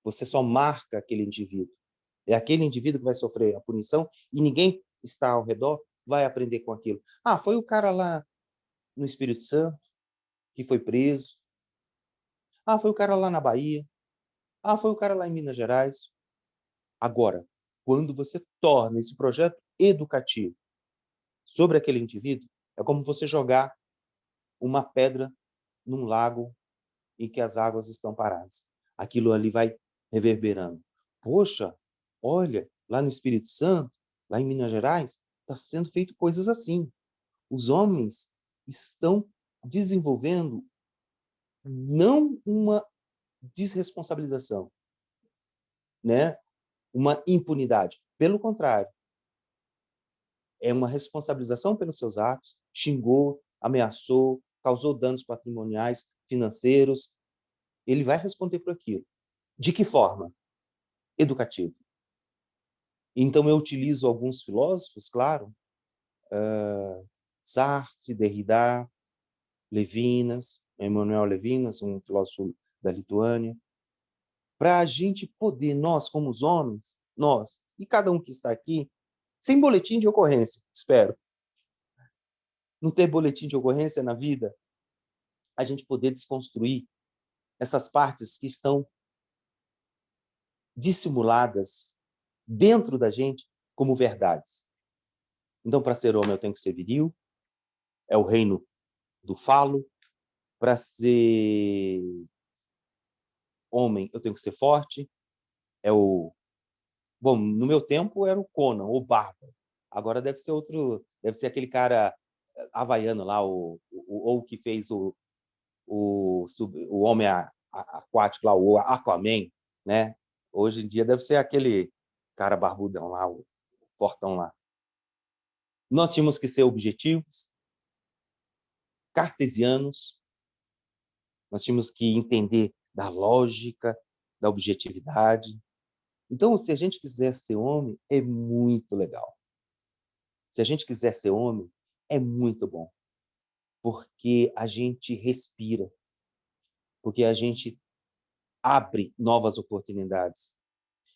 F: Você só marca aquele indivíduo. É aquele indivíduo que vai sofrer a punição e ninguém está ao redor vai aprender com aquilo. Ah, foi o cara lá no Espírito Santo que foi preso. Ah, foi o cara lá na Bahia. Ah, foi o cara lá em Minas Gerais. Agora, quando você torna esse projeto educativo sobre aquele indivíduo, é como você jogar uma pedra num lago em que as águas estão paradas. Aquilo ali vai reverberando. Poxa, olha, lá no Espírito Santo, lá em Minas Gerais, está sendo feito coisas assim. Os homens estão desenvolvendo não uma desresponsabilização, né? Uma impunidade. Pelo contrário, é uma responsabilização pelos seus atos, xingou, ameaçou, causou danos patrimoniais, financeiros. Ele vai responder por aquilo. De que forma? Educativo. Então, eu utilizo alguns filósofos, claro, Sartre, Derrida, Levinas, Emmanuel Levinas, um filósofo da Lituânia, para a gente poder, nós como os homens, nós, e cada um que está aqui, sem boletim de ocorrência, espero, não ter boletim de ocorrência na vida, a gente poder desconstruir essas partes que estão dissimuladas dentro da gente como verdades. Então, para ser homem, eu tenho que ser viril, é o reino do falo. Para ser homem, eu tenho que ser forte, é o... Bom, no meu tempo era o Conan, o Bárbaro. Agora deve ser outro, deve ser aquele cara havaiano lá, ou que fez o homem aquático lá, o Aquaman, né? Hoje em dia deve ser aquele cara barbudão lá, o fortão lá. Nós tínhamos que ser objetivos, cartesianos, nós tínhamos que entender da lógica, da objetividade. Então, se a gente quiser ser homem, é muito legal. Se a gente quiser ser homem, é muito bom, porque a gente respira, porque a gente abre novas oportunidades.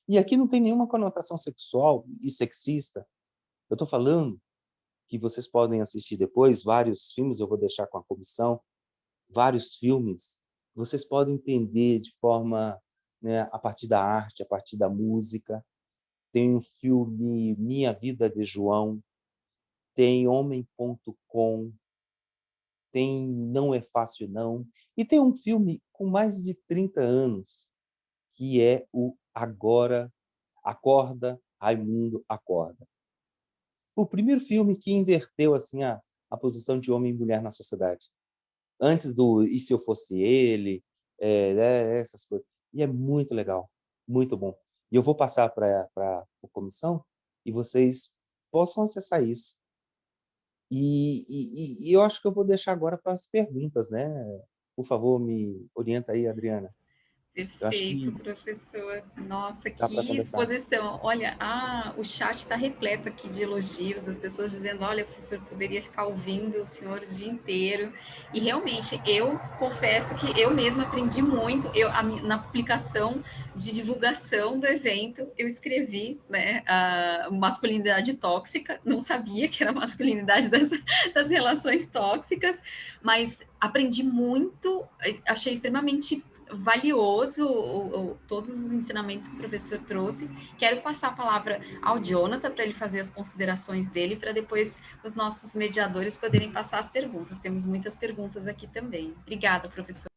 F: E aqui não tem nenhuma conotação sexual e sexista. Eu estou falando que vocês podem assistir depois vários filmes, eu vou deixar com a comissão, vários filmes, vocês podem entender de forma, né, a partir da arte, a partir da música. Tem um filme Minha Vida de João, tem Homem.com, tem Não é Fácil Não, e tem um filme com mais de 30 anos, que é o Agora, Acorda, Raimundo Acorda. O primeiro filme que inverteu assim a posição de homem e mulher na sociedade. Antes do e se eu fosse ele, essas coisas. E é muito legal, muito bom. E eu vou passar para a comissão e vocês possam acessar isso. E eu acho que eu vou deixar agora para as perguntas, né? Por favor, me orienta aí, Adriana. Eu acho
B: Perfeito,
F: que
B: professor. Nossa,
F: dá para
B: que
F: conversar.
B: exposição. Olha, o chat está repleto aqui de elogios, as pessoas dizendo, olha, professor, poderia ficar ouvindo o senhor o dia inteiro. E realmente, eu confesso que eu mesma aprendi muito. Na publicação de divulgação do evento, eu escrevi, né, a masculinidade tóxica, não sabia que era masculinidade das relações tóxicas, mas aprendi muito, achei extremamente valioso todos os ensinamentos que o professor trouxe. Quero passar a palavra ao Jonathan para ele fazer as considerações dele, para depois os nossos mediadores poderem passar as perguntas. Temos muitas perguntas aqui também. Obrigada, professor.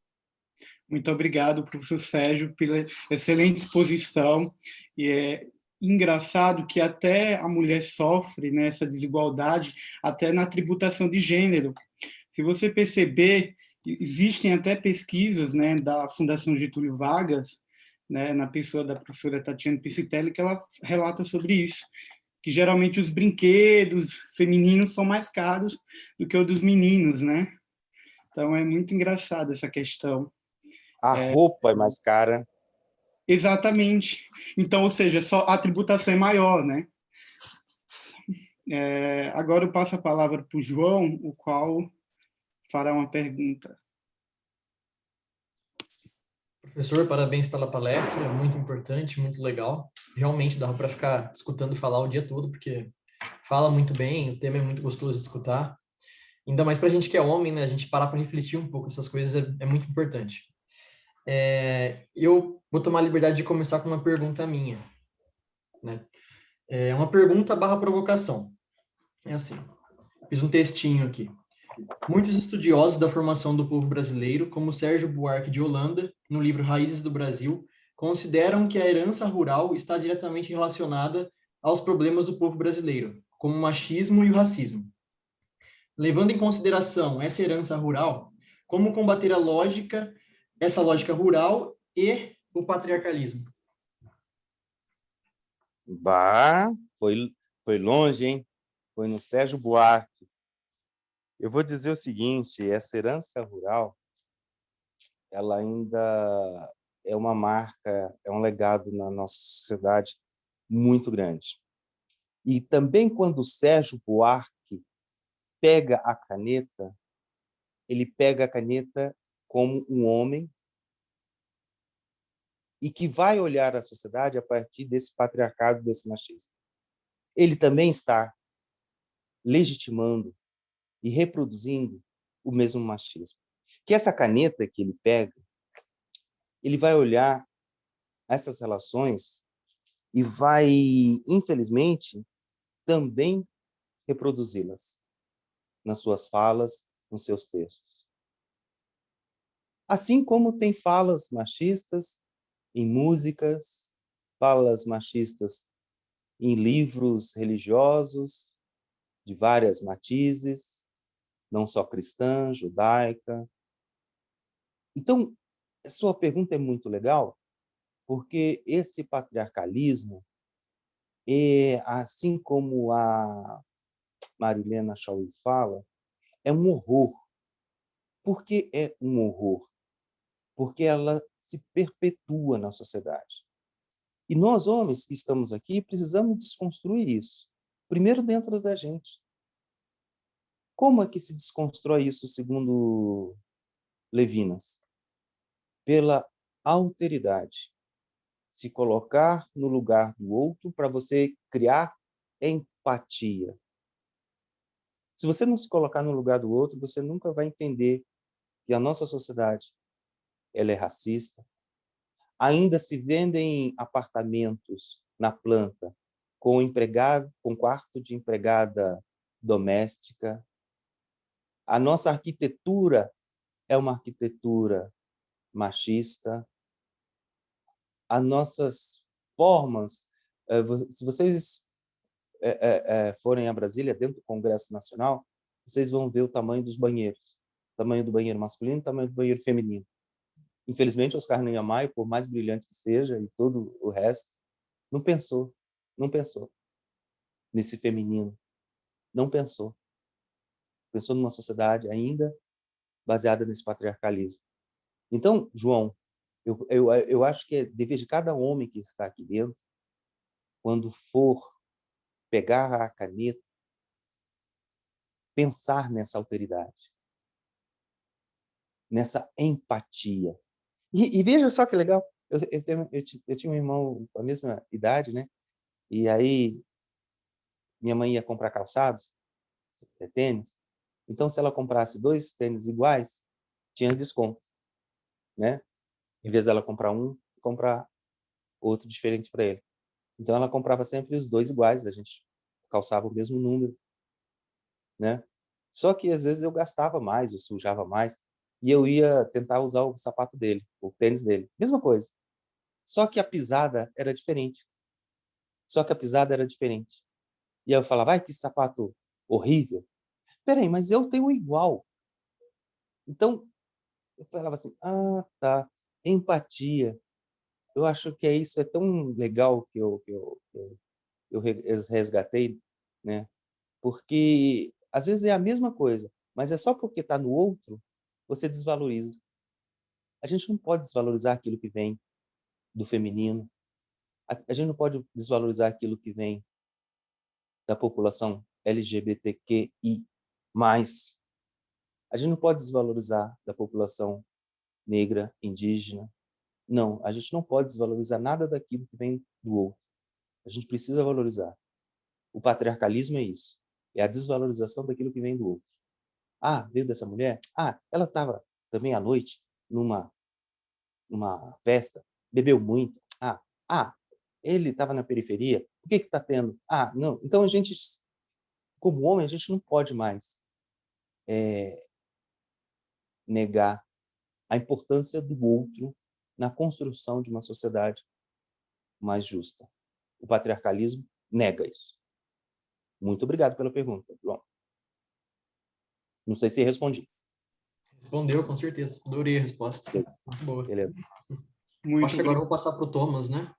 C: Muito obrigado, professor Sérgio, pela excelente exposição. E é engraçado que até a mulher sofre, né, essa desigualdade, até na tributação de gênero. Se você perceber, existem até pesquisas, né, da Fundação Getúlio Vargas, né, na pessoa da professora Tatiana Piscitelli, que ela relata sobre isso, que geralmente os brinquedos femininos são mais caros do que os dos meninos, né? Então é muito engraçado essa questão.
F: A roupa é mais cara.
C: Exatamente. Então, ou seja, só a tributação é maior, né? Agora eu passo a palavra para o João, o qual fará uma pergunta.
E: Professor, parabéns pela palestra, muito importante, muito legal. Realmente dá para ficar escutando falar o dia todo, porque fala muito bem, o tema é muito gostoso de escutar. Ainda mais para a gente que é homem, né? A gente parar para refletir um pouco essas coisas é muito importante. Eu vou tomar a liberdade de começar com uma pergunta minha, né? É uma pergunta barra provocação. É assim, fiz um textinho aqui. Muitos estudiosos da formação do povo brasileiro, como Sérgio Buarque de Holanda, no livro Raízes do Brasil, consideram que a herança rural está diretamente relacionada aos problemas do povo brasileiro, como o machismo e o racismo. Levando em consideração essa herança rural, como combater essa lógica rural e o patriarcalismo?
F: Bah, foi longe, hein? Foi no Sérgio Buarque. Eu vou dizer o seguinte, essa herança rural, ela ainda é uma marca, é um legado na nossa sociedade muito grande. E também quando o Sérgio Buarque pega a caneta, ele pega a caneta como um homem e que vai olhar a sociedade a partir desse patriarcado, desse machismo. Ele também está legitimando e reproduzindo o mesmo machismo. Que essa caneta que ele pega, ele vai olhar essas relações e vai, infelizmente, também reproduzi-las nas suas falas, nos seus textos. Assim como tem falas machistas em músicas, falas machistas em livros religiosos de várias matizes, não só cristã, judaica. Então, a sua pergunta é muito legal, porque esse patriarcalismo, assim como a Marilena Chauí fala, é um horror. Por que é um horror? Porque ela se perpetua na sociedade. E nós, homens que estamos aqui, precisamos desconstruir isso. Primeiro dentro da gente. Como é que se desconstrói isso, segundo Levinas? Pela alteridade. Se colocar no lugar do outro para você criar empatia. Se você não se colocar no lugar do outro, você nunca vai entender que a nossa sociedade ela é racista. Ainda se vendem apartamentos na planta com empregado, com quarto de empregada doméstica. A nossa arquitetura é uma arquitetura machista. As nossas formas, se vocês forem a Brasília, dentro do Congresso Nacional, vocês vão ver o tamanho dos banheiros. O tamanho do banheiro masculino, o tamanho do banheiro feminino. Infelizmente, Oscar Niemeyer, por mais brilhante que seja, e todo o resto, não pensou nesse feminino. Não pensou. Pensou numa sociedade ainda baseada nesse patriarcalismo. Então, João, eu acho que é dever de cada homem que está aqui dentro, quando for pegar a caneta, pensar nessa alteridade, nessa empatia. E veja só que legal, eu tinha um irmão com a mesma idade, né? E aí minha mãe ia comprar calçados, tênis. Então, se ela comprasse 2 tênis iguais, tinha desconto, né? Em vez dela comprar um, comprar outro diferente para ele. Então, ela comprava sempre os 2 iguais, a gente calçava o mesmo número, né? Só que, às vezes, eu gastava mais, eu sujava mais, e eu ia tentar usar o sapato dele, o tênis dele. Mesma coisa. Só que a pisada era diferente. E aí eu falava, vai, que sapato horrível. Peraí, mas eu tenho igual. Então, eu falava assim, tá, empatia. Eu acho que isso é tão legal que eu resgatei, né? Porque, às vezes, é a mesma coisa, mas é só porque está no outro, você desvaloriza. A gente não pode desvalorizar aquilo que vem do feminino. A gente não pode desvalorizar aquilo que vem da população LGBTQI+. A gente não pode desvalorizar da população negra, indígena. Não, a gente não pode desvalorizar nada daquilo que vem do outro. A gente precisa valorizar. O patriarcalismo é isso. É a desvalorização daquilo que vem do outro. Veio dessa mulher? Ela estava também à noite numa festa, bebeu muito. Ele estava na periferia. O que está tendo? Não. Então, a gente, como homem, a gente não pode mais negar a importância do outro na construção de uma sociedade mais justa. O patriarcalismo nega isso. Muito obrigado pela pergunta, João. Não sei se respondi.
E: Respondeu, com certeza. Adorei a resposta. Muito boa.
F: Beleza.
E: Acho que agora eu vou passar para o Thomas, né?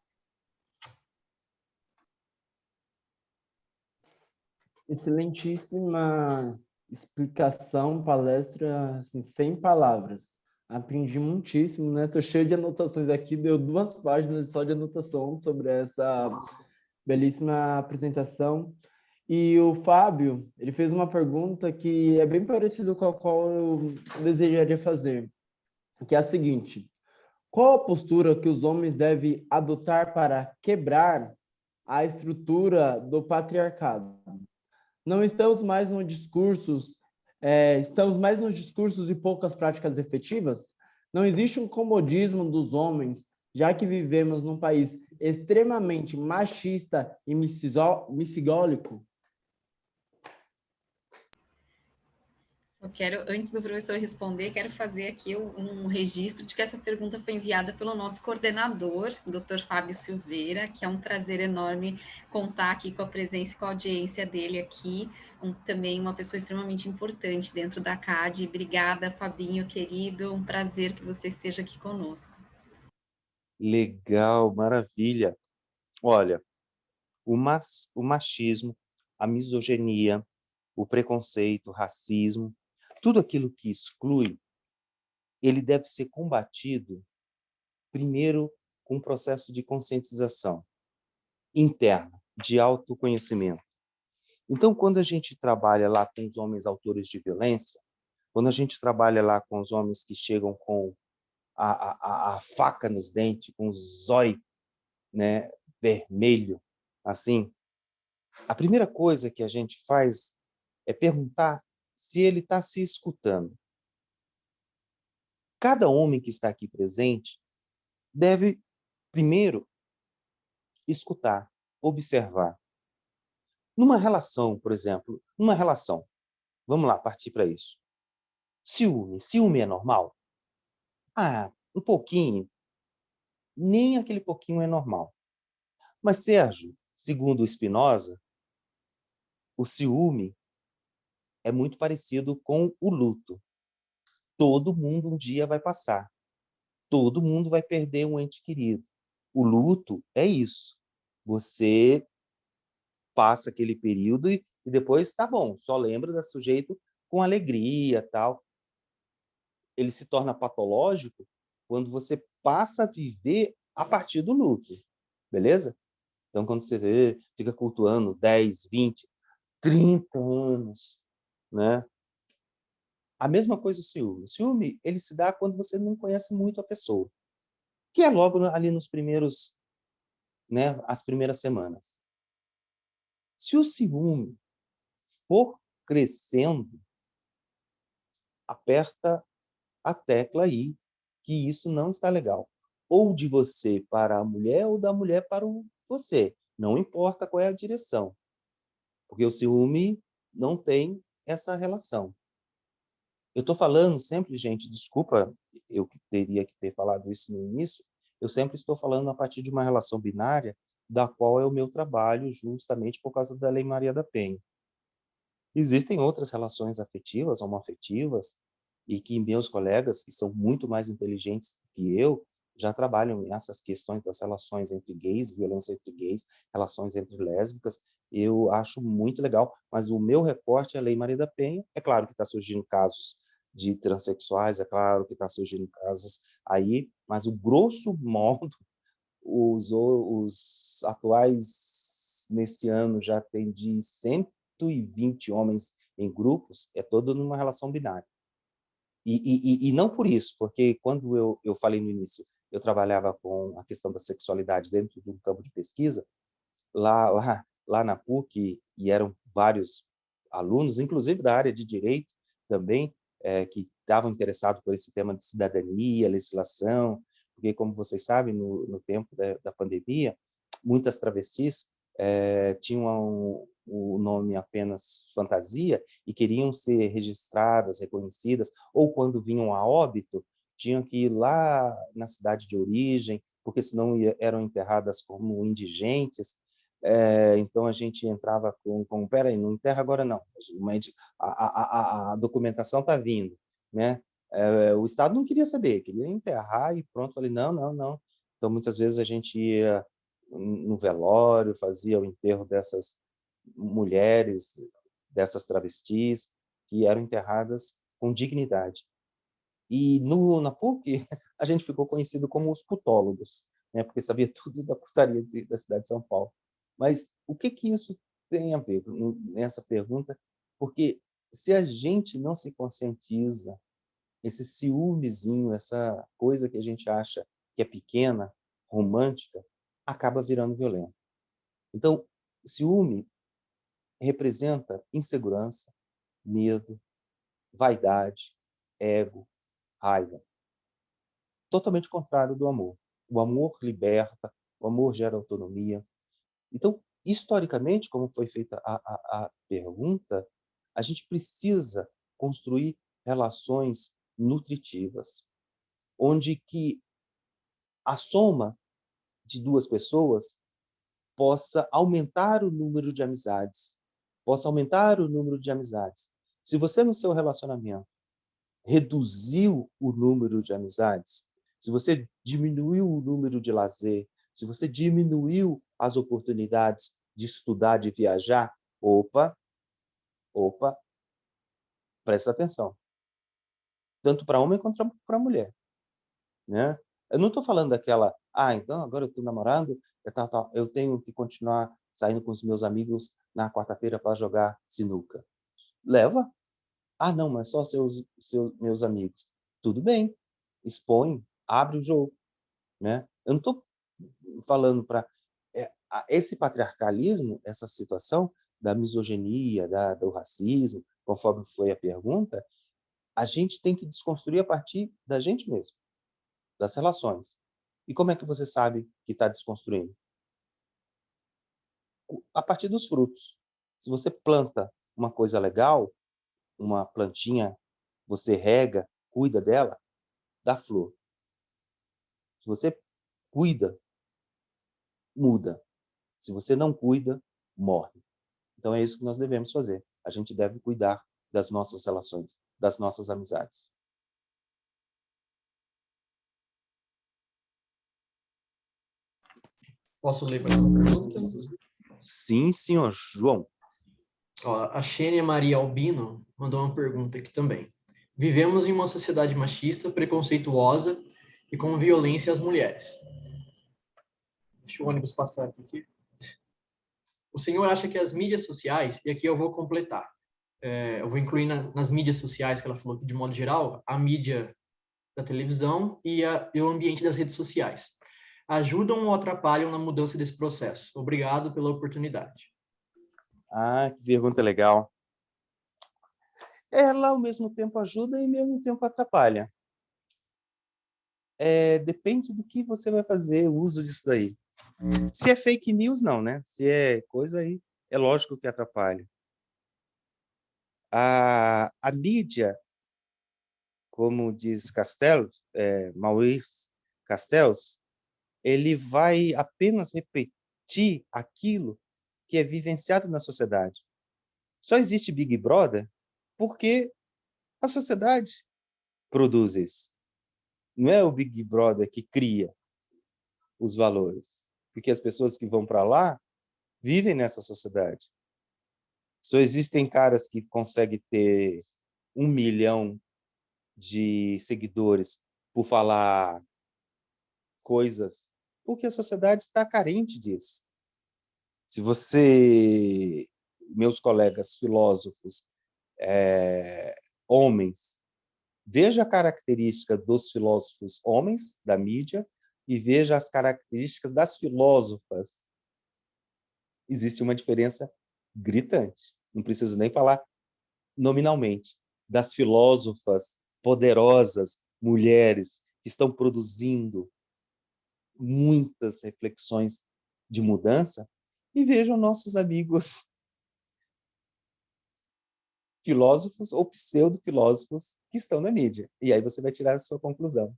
D: Excelentíssima explicação, palestra, assim, sem palavras. Aprendi muitíssimo, né? Tô cheio de anotações aqui, deu 2 páginas só de anotação sobre essa belíssima apresentação. E o Fábio, ele fez uma pergunta que é bem parecida com a qual eu desejaria fazer, que é a seguinte: qual a postura que os homens devem adotar para quebrar a estrutura do patriarcado? Não estamos mais nos discursos, estamos mais nos discursos e poucas práticas efetivas? Não existe um comodismo dos homens, já que vivemos num país extremamente machista e misogólico?
B: Eu quero, antes do professor responder, quero fazer aqui um registro de que essa pergunta foi enviada pelo nosso coordenador, Dr. Fábio Silveira, que é um prazer enorme contar aqui com a presença e com a audiência dele aqui, também uma pessoa extremamente importante dentro da CAD. Obrigada, Fabinho, querido, um prazer que você esteja aqui conosco.
F: Legal, maravilha. Olha, o machismo, a misoginia, o preconceito, o racismo, tudo aquilo que exclui, ele deve ser combatido primeiro com um processo de conscientização interna, de autoconhecimento. Então, quando a gente trabalha lá com os homens autores de violência, quando a gente trabalha lá com os homens que chegam com a faca nos dentes, com o zóio, né, vermelho, assim, a primeira coisa que a gente faz é perguntar se ele está se escutando. Cada homem que está aqui presente deve, primeiro, escutar, observar. Numa relação, por exemplo, vamos lá partir para isso. Ciúme é normal? Um pouquinho. Nem aquele pouquinho é normal. Mas, Sérgio, segundo o Spinoza, o ciúme é muito parecido com o luto. Todo mundo um dia vai passar. Todo mundo vai perder um ente querido. O luto é isso. Você passa aquele período e depois tá bom, só lembra do sujeito com alegria, tal. Ele se torna patológico quando você passa a viver a partir do luto, beleza? Então, quando você fica cultuando 10, 20, 30 anos, né? A mesma coisa o ciúme. O ciúme, ele se dá quando você não conhece muito a pessoa, que é logo ali nos primeiros, né, as primeiras semanas. Se o ciúme for crescendo, aperta a tecla aí que isso não está legal. Ou de você para a mulher ou da mulher para você. Não importa qual é a direção, porque o ciúme não tem essa relação. Eu estou falando sempre, gente, desculpa, eu que teria que ter falado isso no início, eu sempre estou falando a partir de uma relação binária, da qual é o meu trabalho, justamente por causa da Lei Maria da Penha. Existem outras relações afetivas, homoafetivas, e que meus colegas, que são muito mais inteligentes que eu, já trabalham nessas questões das relações entre gays, violência entre gays, relações entre lésbicas. Eu acho muito legal, mas o meu recorte é a Lei Maria da Penha. É claro que está surgindo casos de transexuais, é claro que está surgindo casos aí, mas o grosso modo, os atuais, nesse ano, já tem de 120 homens em grupos, é todo numa relação binária. E não por isso, porque quando eu falei no início, eu trabalhava com a questão da sexualidade dentro do campo de pesquisa, lá na PUC, e eram vários alunos, inclusive da área de direito também, que estavam interessados por esse tema de cidadania, legislação, porque, como vocês sabem, no tempo da pandemia, muitas travestis tinham o nome apenas fantasia e queriam ser registradas, reconhecidas, ou quando vinham a óbito, tinham que ir lá na cidade de origem, porque senão eram enterradas como indigentes. Então a gente entrava com peraí, não enterra agora não, a documentação está vindo, né? O Estado não queria saber, queria enterrar e pronto. Falei, não, não, não. Então muitas vezes a gente ia no velório, fazia o enterro dessas mulheres, dessas travestis, que eram enterradas com dignidade. E na PUC, a gente ficou conhecido como os putólogos, né? Porque sabia tudo da putaria da cidade de São Paulo. Mas o que isso tem a ver nessa pergunta? Porque se a gente não se conscientiza, esse ciúmezinho, essa coisa que a gente acha que é pequena, romântica, acaba virando violento. Então, ciúme representa insegurança, medo, vaidade, ego, raiva. Totalmente contrário do amor. O amor liberta, o amor gera autonomia. Então, historicamente, como foi feita a pergunta, a gente precisa construir relações nutritivas, onde que a soma de duas pessoas possa aumentar o número de amizades, possa aumentar o número de amizades. Se você no seu relacionamento reduziu o número de amizades, se você diminuiu o número de lazer, se você diminuiu as oportunidades de estudar, de viajar, opa, presta atenção. Tanto para homem quanto para mulher, né? Eu não estou falando daquela, então agora eu estou namorando, eu tenho que continuar saindo com os meus amigos na quarta-feira para jogar sinuca. Leva. Não, mas só meus amigos. Tudo bem, expõe, abre o jogo, né? Eu não estou falando para esse patriarcalismo, essa situação da misoginia, do racismo, conforme foi a pergunta, a gente tem que desconstruir a partir da gente mesmo, das relações. E como é que você sabe que está desconstruindo? A partir dos frutos. Se você planta uma coisa legal, uma plantinha, você rega, cuida dela, dá flor. Se você cuida, muda. Se você não cuida, morre. Então é isso que nós devemos fazer. A gente deve cuidar das nossas relações, das nossas amizades.
E: Posso ler mais uma pergunta?
F: Sim, senhor João.
E: Ó, a Xênia Maria Albino mandou uma pergunta aqui também. Vivemos em uma sociedade machista, preconceituosa e com violência às mulheres. Deixa o ônibus passar aqui. O senhor acha que as mídias sociais, e aqui eu vou completar, eu vou incluir nas mídias sociais que ela falou que, de modo geral, a mídia da televisão e o ambiente das redes sociais, ajudam ou atrapalham na mudança desse processo? Obrigado pela oportunidade.
F: Ah, que pergunta legal. Ela, ao mesmo tempo, ajuda e, ao mesmo tempo, atrapalha. Depende do que você vai fazer o uso disso daí. Se é fake news, não, né? Se é coisa aí, é lógico que atrapalha. A mídia, como diz Castells, Maurice Castells, ele vai apenas repetir aquilo que é vivenciado na sociedade. Só existe Big Brother porque a sociedade produz isso. Não é o Big Brother que cria os valores, porque as pessoas que vão para lá vivem nessa sociedade. Só existem caras que conseguem ter 1 milhão de seguidores por falar coisas, porque a sociedade está carente disso. Se você, meus colegas filósofos, homens, veja a característica dos filósofos homens da mídia e veja as características das filósofas. Existe uma diferença gritante. Não preciso nem falar nominalmente. Das filósofas poderosas, mulheres, que estão produzindo muitas reflexões de mudança, e vejam nossos amigos filósofos ou pseudo-filósofos que estão na mídia. E aí você vai tirar a sua conclusão,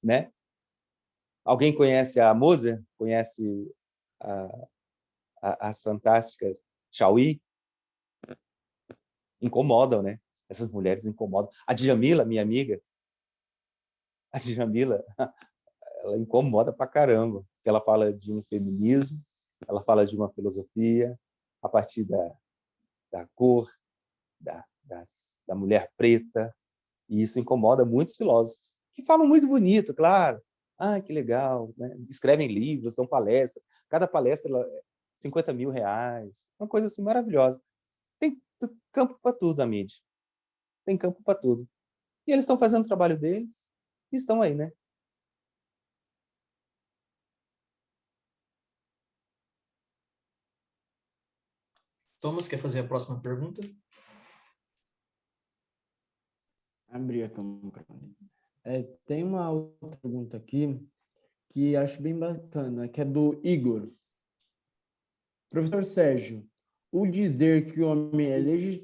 F: né? Alguém conhece a Moser? Conhece as fantásticas Chauí? Incomodam, né? Essas mulheres incomodam. A Djamila, minha amiga, a Djamila, ela incomoda pra caramba, porque ela fala de um feminismo, ela fala de uma filosofia a partir da cor, da mulher preta, e isso incomoda muitos filósofos, que falam muito bonito, claro. Ah, que legal, né? Escrevem livros, dão palestras, cada palestra R$50 mil, uma coisa assim maravilhosa. Tem campo para tudo a mídia, tem campo para tudo. E eles estão fazendo o trabalho deles e estão aí, né?
E: Thomas, quer fazer a próxima pergunta?
D: Abrir a câmera. Tem uma outra pergunta aqui que acho bem bacana, que é do Igor. Professor Sérgio, o dizer que o homem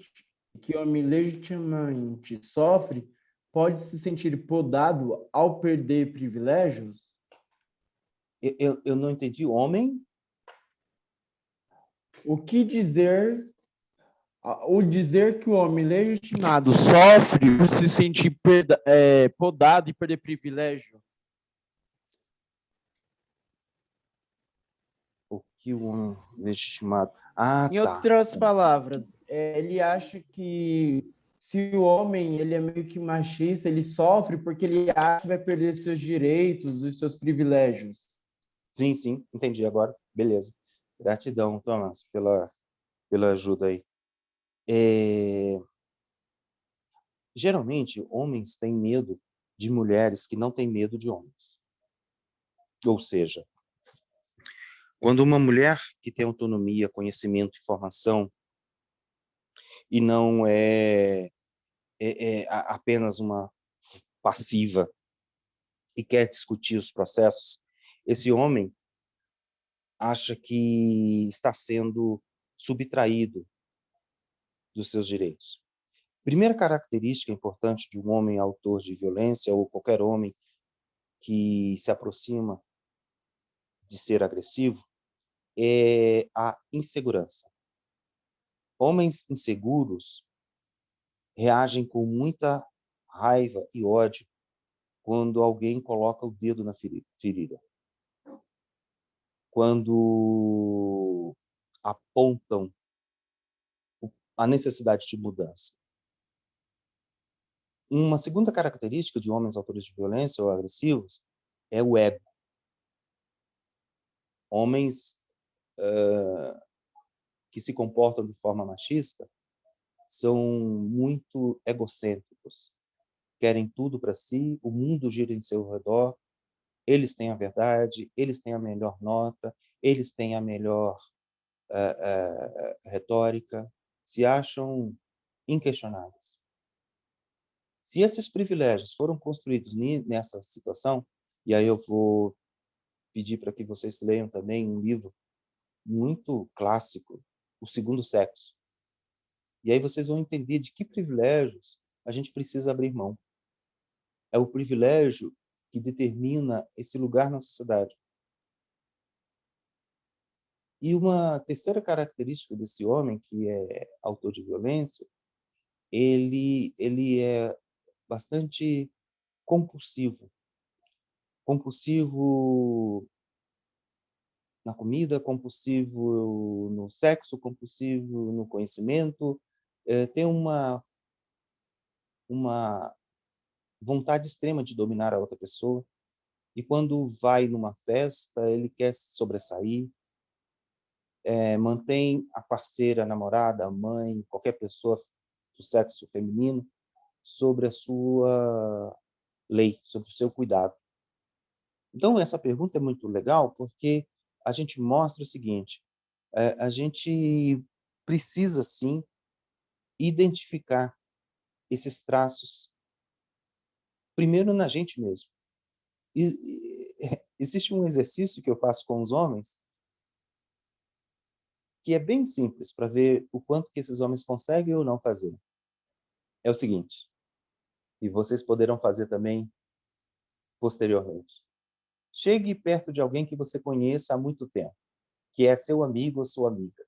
D: que o homem legitimamente sofre pode se sentir podado ao perder privilégios?
F: Eu não entendi. Homem?
D: O dizer que o homem legitimado sofre por se sentir podado e perder privilégio?
F: O que o homem legitimado... Ah,
D: Em
F: tá.
D: outras palavras, ele acha que se o homem ele é meio que machista, ele sofre porque ele acha que vai perder seus direitos e seus privilégios.
F: Sim, sim, entendi agora. Beleza. Gratidão, Thomas, pela ajuda aí. Geralmente, homens têm medo de mulheres que não têm medo de homens. Ou seja, quando uma mulher que tem autonomia, conhecimento e formação e não é apenas uma passiva e quer discutir os processos, esse homem acha que está sendo subtraído dos seus direitos. Primeira característica importante de um homem autor de violência ou qualquer homem que se aproxima de ser agressivo é a insegurança. Homens inseguros reagem com muita raiva e ódio quando alguém coloca o dedo na ferida, quando apontam a necessidade de mudança. Uma segunda característica de homens autores de violência ou agressivos é o ego. Homens que se comportam de forma machista são muito egocêntricos, querem tudo para si, o mundo gira em seu redor, eles têm a verdade, eles têm a melhor nota, eles têm a melhor retórica, se acham inquestionáveis. Se esses privilégios foram construídos nessa situação, e aí eu vou pedir para que vocês leiam também um livro muito clássico, O Segundo Sexo. E aí vocês vão entender de que privilégios a gente precisa abrir mão. É o privilégio que determina esse lugar na sociedade. E uma terceira característica desse homem, que é autor de violência, ele é bastante compulsivo. Compulsivo na comida, compulsivo no sexo, compulsivo no conhecimento, tem uma vontade extrema de dominar a outra pessoa, e quando vai numa festa, ele quer se sobressair, mantém a parceira, a namorada, a mãe, qualquer pessoa do sexo feminino sobre a sua lei, sobre o seu cuidado. Então, essa pergunta é muito legal porque a gente mostra o seguinte, a gente precisa, sim, identificar esses traços, primeiro na gente mesmo. Existe um exercício que eu faço com os homens que é bem simples para ver o quanto que esses homens conseguem ou não fazer. É o seguinte, e vocês poderão fazer também posteriormente. Chegue perto de alguém que você conheça há muito tempo, que é seu amigo ou sua amiga.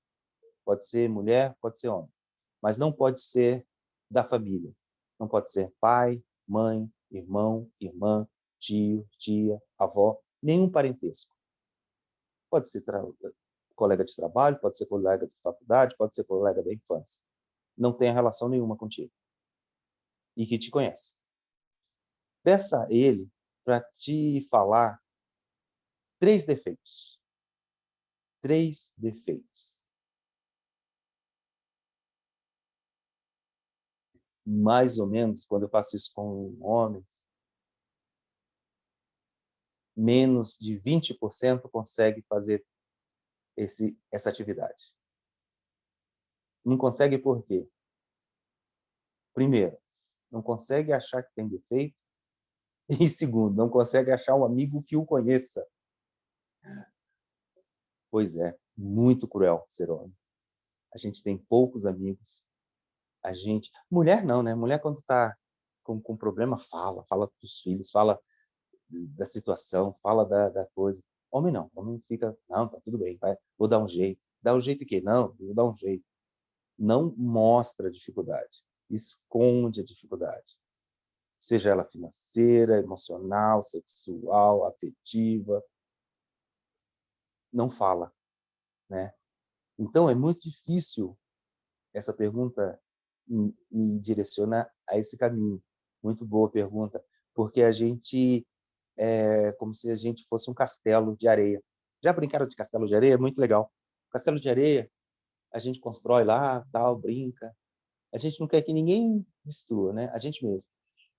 F: Pode ser mulher, pode ser homem, mas não pode ser da família. Não pode ser pai, mãe, irmão, irmã, tio, tia, avó, nenhum parentesco. Pode ser colega de trabalho, pode ser colega de faculdade, pode ser colega da infância. Não tem relação nenhuma contigo. E que te conhece. Peça a ele para te falar 3 defeitos. 3 defeitos. Mais ou menos, quando eu faço isso com homens, menos de 20% consegue fazer essa atividade. Não consegue por quê? Primeiro, não consegue achar que tem defeito. E segundo, não consegue achar um amigo que o conheça. Pois é, muito cruel ser homem. A gente tem poucos amigos. Mulher não, né? Mulher quando está com problema, fala dos filhos, fala da situação, fala da coisa. Homem não, homem fica, não, tá tudo bem, vou dar um jeito. Dá um jeito em quê? Não, vou dar um jeito. Não mostra a dificuldade, esconde a dificuldade. Seja ela financeira, emocional, sexual, afetiva. Não fala, né? Então, é muito difícil essa pergunta me direciona a esse caminho. Muito boa pergunta, porque a gente é como se a gente fosse um castelo de areia. Já brincaram de castelo de areia? Muito legal. Castelo de areia, a gente constrói lá, tal, brinca. A gente não quer que ninguém destrua, né? A gente mesmo.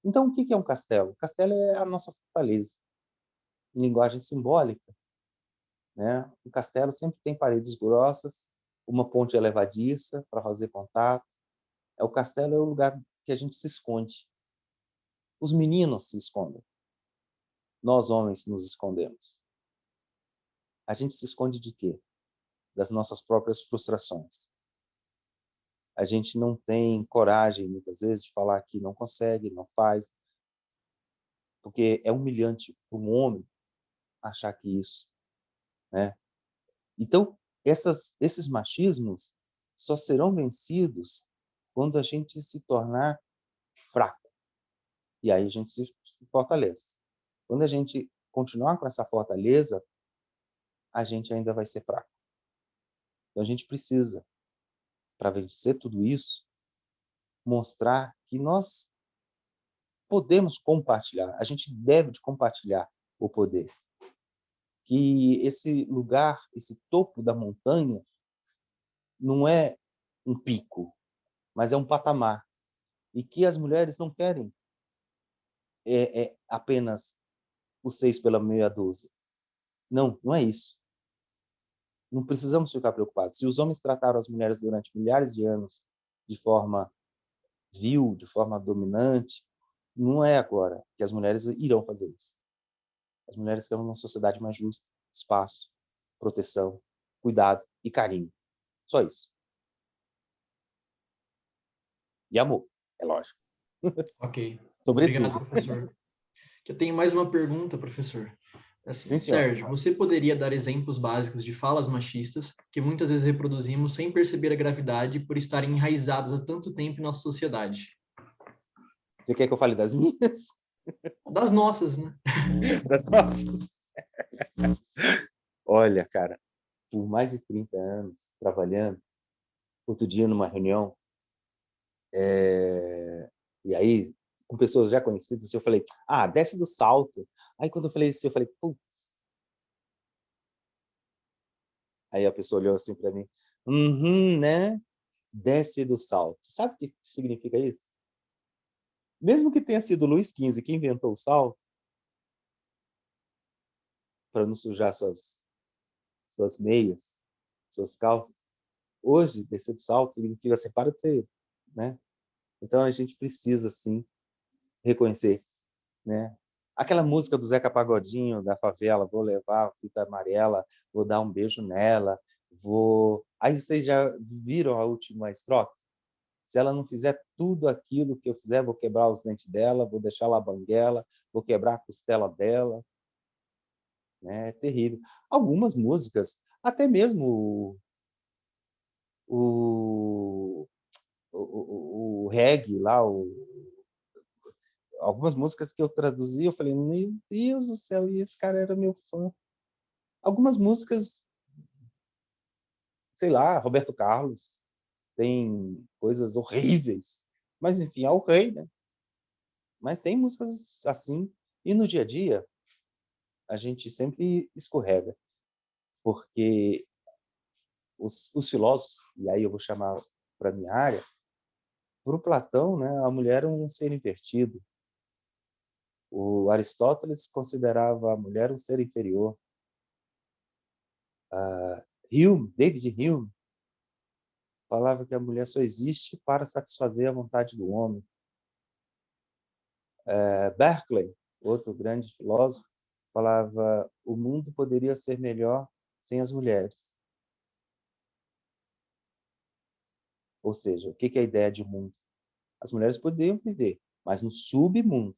F: Então, o que é um castelo? O castelo é a nossa fortaleza. Em linguagem simbólica, né? O castelo sempre tem paredes grossas, uma ponte elevadiça para fazer contato. O castelo é o lugar que a gente se esconde. Os meninos se escondem. Nós, homens, nos escondemos. A gente se esconde de quê? Das nossas próprias frustrações. A gente não tem coragem, muitas vezes, de falar que não consegue, não faz, porque é humilhante para um homem achar que isso, né? Então, esses machismos só serão vencidos quando a gente se tornar fraco. E aí a gente se fortalece. Quando a gente continuar com essa fortaleza, a gente ainda vai ser fraco. Então a gente precisa, para vencer tudo isso, mostrar que nós podemos compartilhar, a gente deve de compartilhar o poder. Que esse lugar, esse topo da montanha, não é um pico, mas é um patamar. E que as mulheres não querem apenas o 6 pela meia dúzia. Não, não é isso. Não precisamos ficar preocupados. Se os homens trataram as mulheres durante milhares de anos de forma vil, de forma dominante, não é agora que as mulheres irão fazer isso. As mulheres querem uma sociedade mais justa, espaço, proteção, cuidado e carinho. Só isso. E amor, é lógico.
E: Ok. Obrigado,
F: Sobretudo.
E: professor. Que eu tenho mais uma pergunta, professor. Assim,
F: Sim, senhor.
E: Sérgio, você poderia dar exemplos básicos de falas machistas que muitas vezes reproduzimos sem perceber a gravidade por estarem enraizadas há tanto tempo em nossa sociedade?
F: Você quer que eu fale das minhas?
E: Das nossas, né?
F: Das nossas? Olha, cara, por mais de 30 anos trabalhando, outro dia numa reunião, e aí, com pessoas já conhecidas, eu falei, desce do salto. Aí, quando eu falei isso, eu falei, putz. Aí a pessoa olhou assim para mim, né? Desce do salto. Sabe o que significa isso? Mesmo que tenha sido Luís XV que inventou o salto, para não sujar suas meias, suas calças, hoje, descer do salto significa assim, para de ser, né? Então, a gente precisa, sim, reconhecer, né? Aquela música do Zeca Pagodinho, da favela, vou levar a fita amarela, vou dar um beijo nela, vou... Aí vocês já viram a última estrofe? Se ela não fizer tudo aquilo que eu fizer, vou quebrar os dentes dela, vou deixar ela banguela, vou quebrar a costela dela. Né? É terrível. Algumas músicas, até mesmo o, o reggae lá, algumas músicas que eu traduzi, eu falei, meu Deus do céu, e esse cara era meu fã. Algumas músicas, sei lá, Roberto Carlos, tem coisas horríveis, mas enfim, é o rei, né? Mas tem músicas assim, e no dia a dia, a gente sempre escorrega, porque os filósofos, e aí eu vou chamar para minha área, para o Platão, né, a mulher é um ser invertido. O Aristóteles considerava a mulher um ser inferior. David Hume, falava que a mulher só existe para satisfazer a vontade do homem. Berkeley, outro grande filósofo, falava o mundo poderia ser melhor sem as mulheres. Ou seja, o que é a ideia de mundo? As mulheres poderiam viver, mas no submundo.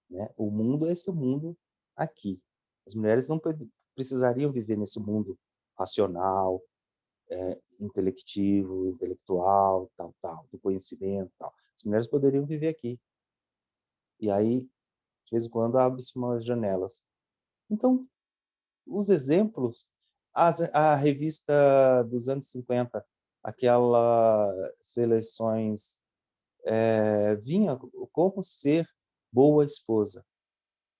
F: Né? O mundo é esse mundo aqui. As mulheres não precisariam viver nesse mundo racional, intelectual, tal, do conhecimento, tal. As mulheres poderiam viver aqui. E aí, de vez em quando, abre-se umas janelas. Então, os exemplos, a revista dos anos 50, aquelas seleções, vinha como ser boa esposa.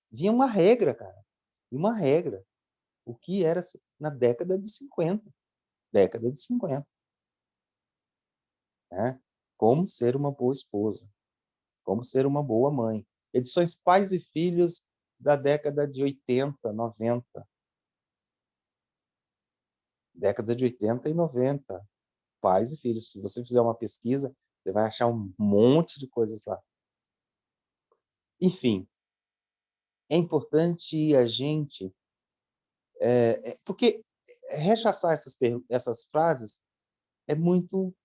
F: Vinha uma regra, cara. Uma regra. O que era na década de 50. Década de 50. Né? Como ser uma boa esposa. Como ser uma boa mãe. Edições Pais e Filhos da década de 80, 90. Década de 80 e 90. Pais e filhos. Se você fizer uma pesquisa, você vai achar um monte de coisas lá. Enfim, é importante a gente... porque rechaçar essas frases é muito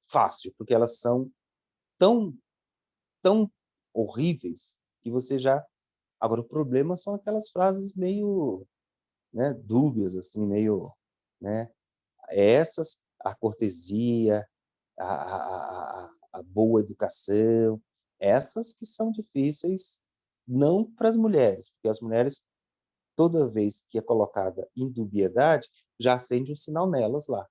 F: fácil, porque elas são tão, tão horríveis que você já... Agora, o problema são aquelas frases meio, né, dúbias, assim, meio... Né, essas, a cortesia, a boa educação, essas que são difíceis, não para as mulheres, porque as mulheres, toda vez que é colocada em dubiedade, já acende um sinal nelas lá.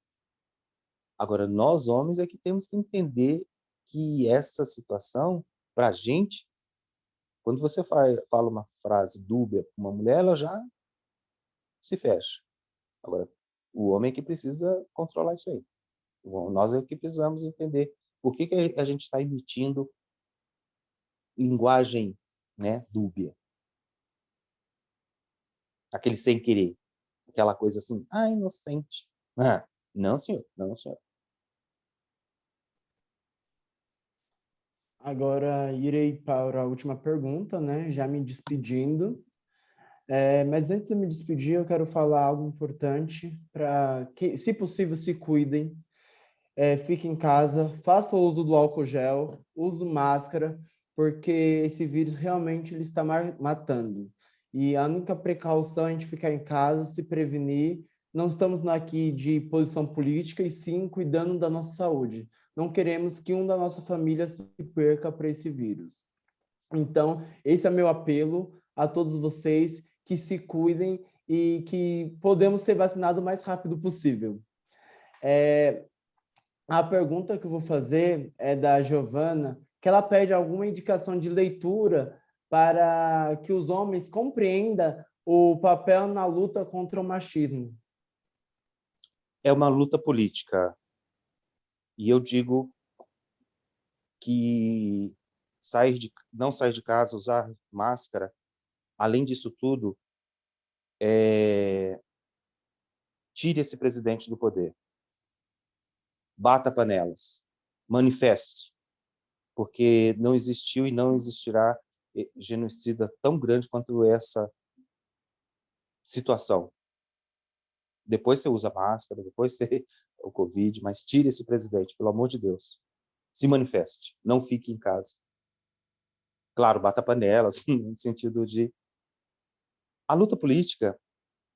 F: Agora, nós homens é que temos que entender que essa situação, para a gente, quando você fala uma frase dúbia para uma mulher, ela já se fecha. Agora, o homem é que precisa controlar isso aí. Nós é que precisamos entender por que a gente está emitindo linguagem, né, dúbia. Aquele sem querer. Aquela coisa assim, inocente. Não, senhor. Não, senhor.
D: Agora irei para a última pergunta, né? Já me despedindo. Mas antes de me despedir, eu quero falar algo importante para que, se possível, se cuidem. Fiquem em casa, façam uso do álcool gel, use máscara, porque esse vírus realmente ele está matando. E a única precaução é a gente ficar em casa, se prevenir. Não estamos aqui de posição política, e sim cuidando da nossa saúde. Não queremos que um da nossa família se perca para esse vírus. Então, esse é meu apelo a todos vocês, que se cuidem e que podemos ser vacinados o mais rápido possível. A pergunta que eu vou fazer é da Giovana, que ela pede alguma indicação de leitura para que os homens compreendam o papel na luta contra o machismo.
F: É uma luta política. E eu digo que não sair de casa, usar máscara, além disso tudo, tire esse presidente do poder. Bata panelas. Manifeste. Porque não existiu e não existirá genocida tão grande quanto essa situação. Depois você usa máscara, depois você o Covid, mas tire esse presidente, pelo amor de Deus. Se manifeste, não fique em casa. Claro, bata panelas, no sentido de... A luta política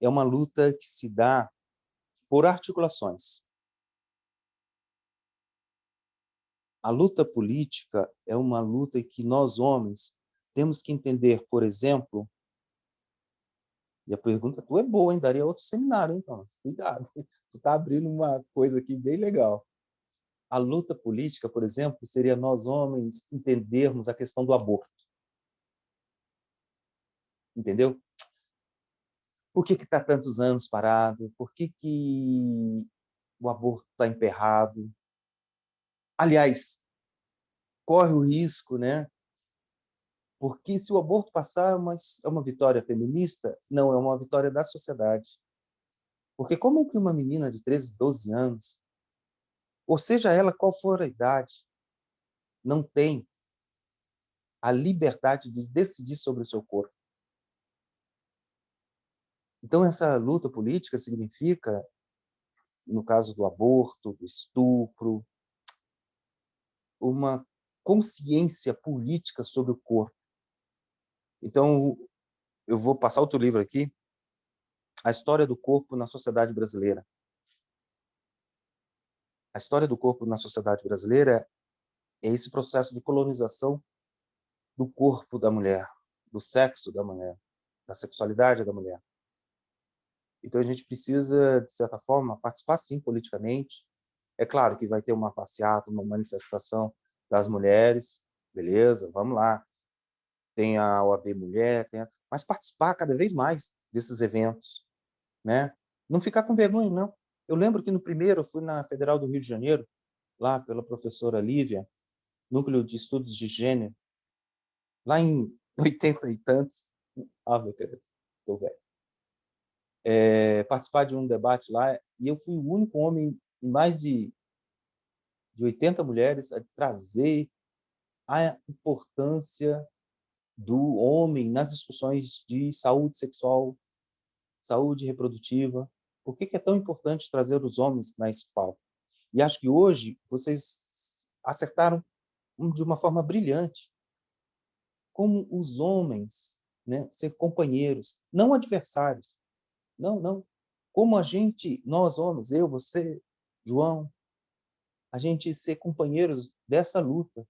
F: é uma luta que se dá por articulações. A luta política é uma luta que nós, homens, temos que entender, por exemplo, e a pergunta tua é boa, hein? Daria outro seminário, então. Cuidado, tu está abrindo uma coisa aqui bem legal. A luta política, por exemplo, seria nós, homens, entendermos a questão do aborto. Entendeu? Por que está tantos anos parado? Por que o aborto está emperrado? Aliás, corre o risco, né? Porque se o aborto passar, é uma vitória feminista? Não, é uma vitória da sociedade. Porque como que uma menina de 13, 12 anos, ou seja ela qual for a idade, não tem a liberdade de decidir sobre o seu corpo? Então, essa luta política significa, no caso do aborto, do estupro, uma consciência política sobre o corpo. Então, eu vou passar outro livro aqui, A História do Corpo na Sociedade Brasileira. A história do corpo na sociedade brasileira é esse processo de colonização do corpo da mulher, do sexo da mulher, da sexualidade da mulher. Então, a gente precisa, de certa forma, participar, sim, politicamente. É claro que vai ter uma passeata, uma manifestação das mulheres, beleza, vamos lá. Tem a OAB Mulher, mas participar cada vez mais desses eventos, né? Não ficar com vergonha, não. Eu lembro que no primeiro eu fui na Federal do Rio de Janeiro, lá pela professora Lívia, Núcleo de Estudos de Gênero, lá em 80 e tantos. Meu Deus, estou velho. Participar de um debate lá, e eu fui o único homem em mais de 80 mulheres a trazer a importância do homem nas discussões de saúde sexual, saúde reprodutiva. Por que é tão importante trazer os homens nesse palco? E acho que hoje vocês acertaram de uma forma brilhante. Como os homens, né, ser companheiros, não adversários. Não, não. Como a gente, nós homens, eu, você, João, a gente ser companheiros dessa luta.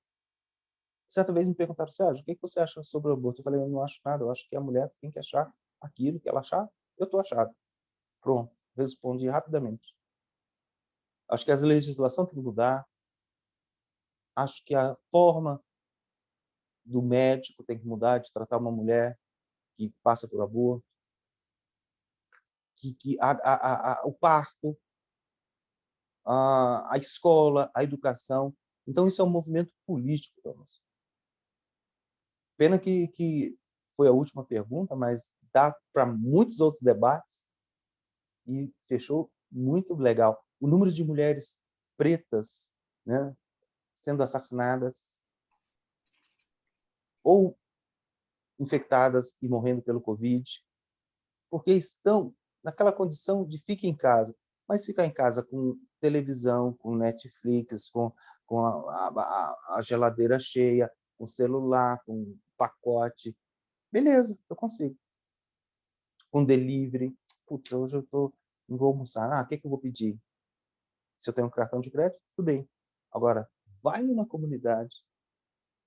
F: Certa vez me perguntaram, Sérgio, o que você acha sobre o aborto? Eu falei, eu não acho nada, eu acho que a mulher tem que achar aquilo que ela achar, eu estou achado. Pronto, respondi rapidamente. Acho que a legislação tem que mudar, acho que a forma do médico tem que mudar, de tratar uma mulher que passa por aborto, o parto, a escola, a educação. Então, isso é um movimento político, Thomas. Pena que foi a última pergunta, mas dá para muitos outros debates e fechou muito legal. O número de mulheres pretas, né, sendo assassinadas ou infectadas e morrendo pelo Covid, porque estão naquela condição de fica em casa, mas ficar em casa com televisão, com Netflix, com a geladeira cheia, com celular, com pacote, beleza, eu consigo. Com delivery, putz, hoje não vou almoçar, o que eu vou pedir? Se eu tenho um cartão de crédito, tudo bem. Agora, vai numa comunidade,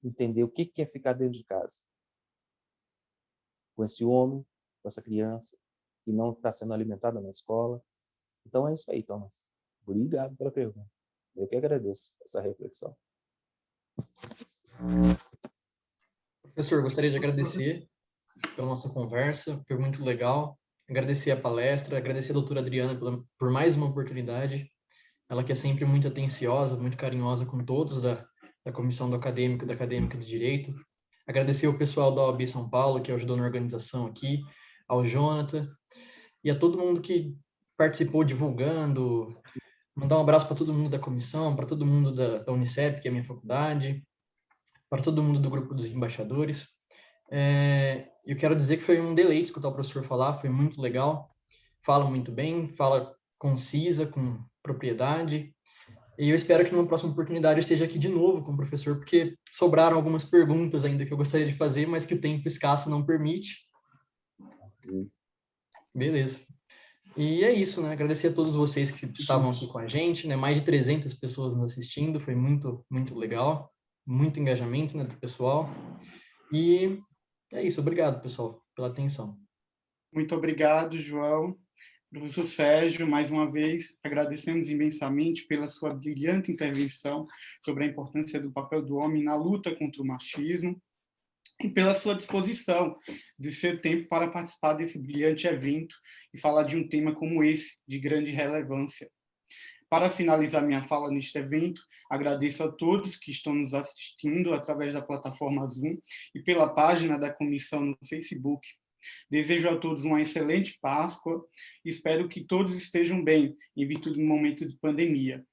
F: entender o que é ficar dentro de casa. Com esse homem, com essa criança, que não está sendo alimentada na escola. Então é isso aí, Thomas. Obrigado pela pergunta. Eu que agradeço essa reflexão.
E: Professor, gostaria de agradecer pela nossa conversa, foi muito legal. Agradecer a palestra, agradecer a doutora Adriana por mais uma oportunidade. Ela que é sempre muito atenciosa, muito carinhosa com todos da comissão do acadêmico e da acadêmica de Direito. Agradecer ao pessoal da OAB São Paulo, que ajudou na organização aqui, ao Jonathan, e a todo mundo que participou divulgando. Mandar um abraço para todo mundo da comissão, para todo mundo da Unicep, que é a minha faculdade, para todo mundo do grupo dos embaixadores. Eu quero dizer que foi um deleite escutar o professor falar, foi muito legal. Fala muito bem, fala concisa, com propriedade. E eu espero que numa próxima oportunidade eu esteja aqui de novo com o professor, porque sobraram algumas perguntas ainda que eu gostaria de fazer, mas que o tempo escasso não permite. Beleza. E é isso, né? Agradecer a todos vocês que estavam aqui com a gente, né? Mais de 300 pessoas nos assistindo, foi muito, muito legal. Muito engajamento, né, do pessoal. E é isso, obrigado, pessoal, pela atenção.
C: Muito obrigado, João. Professor Sérgio, mais uma vez, agradecemos imensamente pela sua brilhante intervenção sobre a importância do papel do homem na luta contra o machismo e pela sua disposição de seu tempo para participar desse brilhante evento e falar de um tema como esse, de grande relevância. Para finalizar minha fala neste evento, agradeço a todos que estão nos assistindo através da plataforma Zoom e pela página da comissão no Facebook. Desejo a todos uma excelente Páscoa e espero que todos estejam bem em virtude do momento de pandemia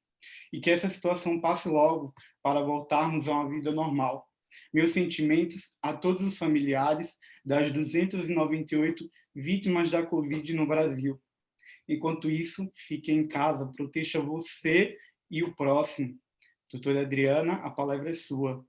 C: e que essa situação passe logo para voltarmos a uma vida normal. Meus sentimentos a todos os familiares das 298 vítimas da Covid no Brasil. Enquanto isso, fique em casa, proteja você e o próximo. Doutora Adriana, a palavra é sua.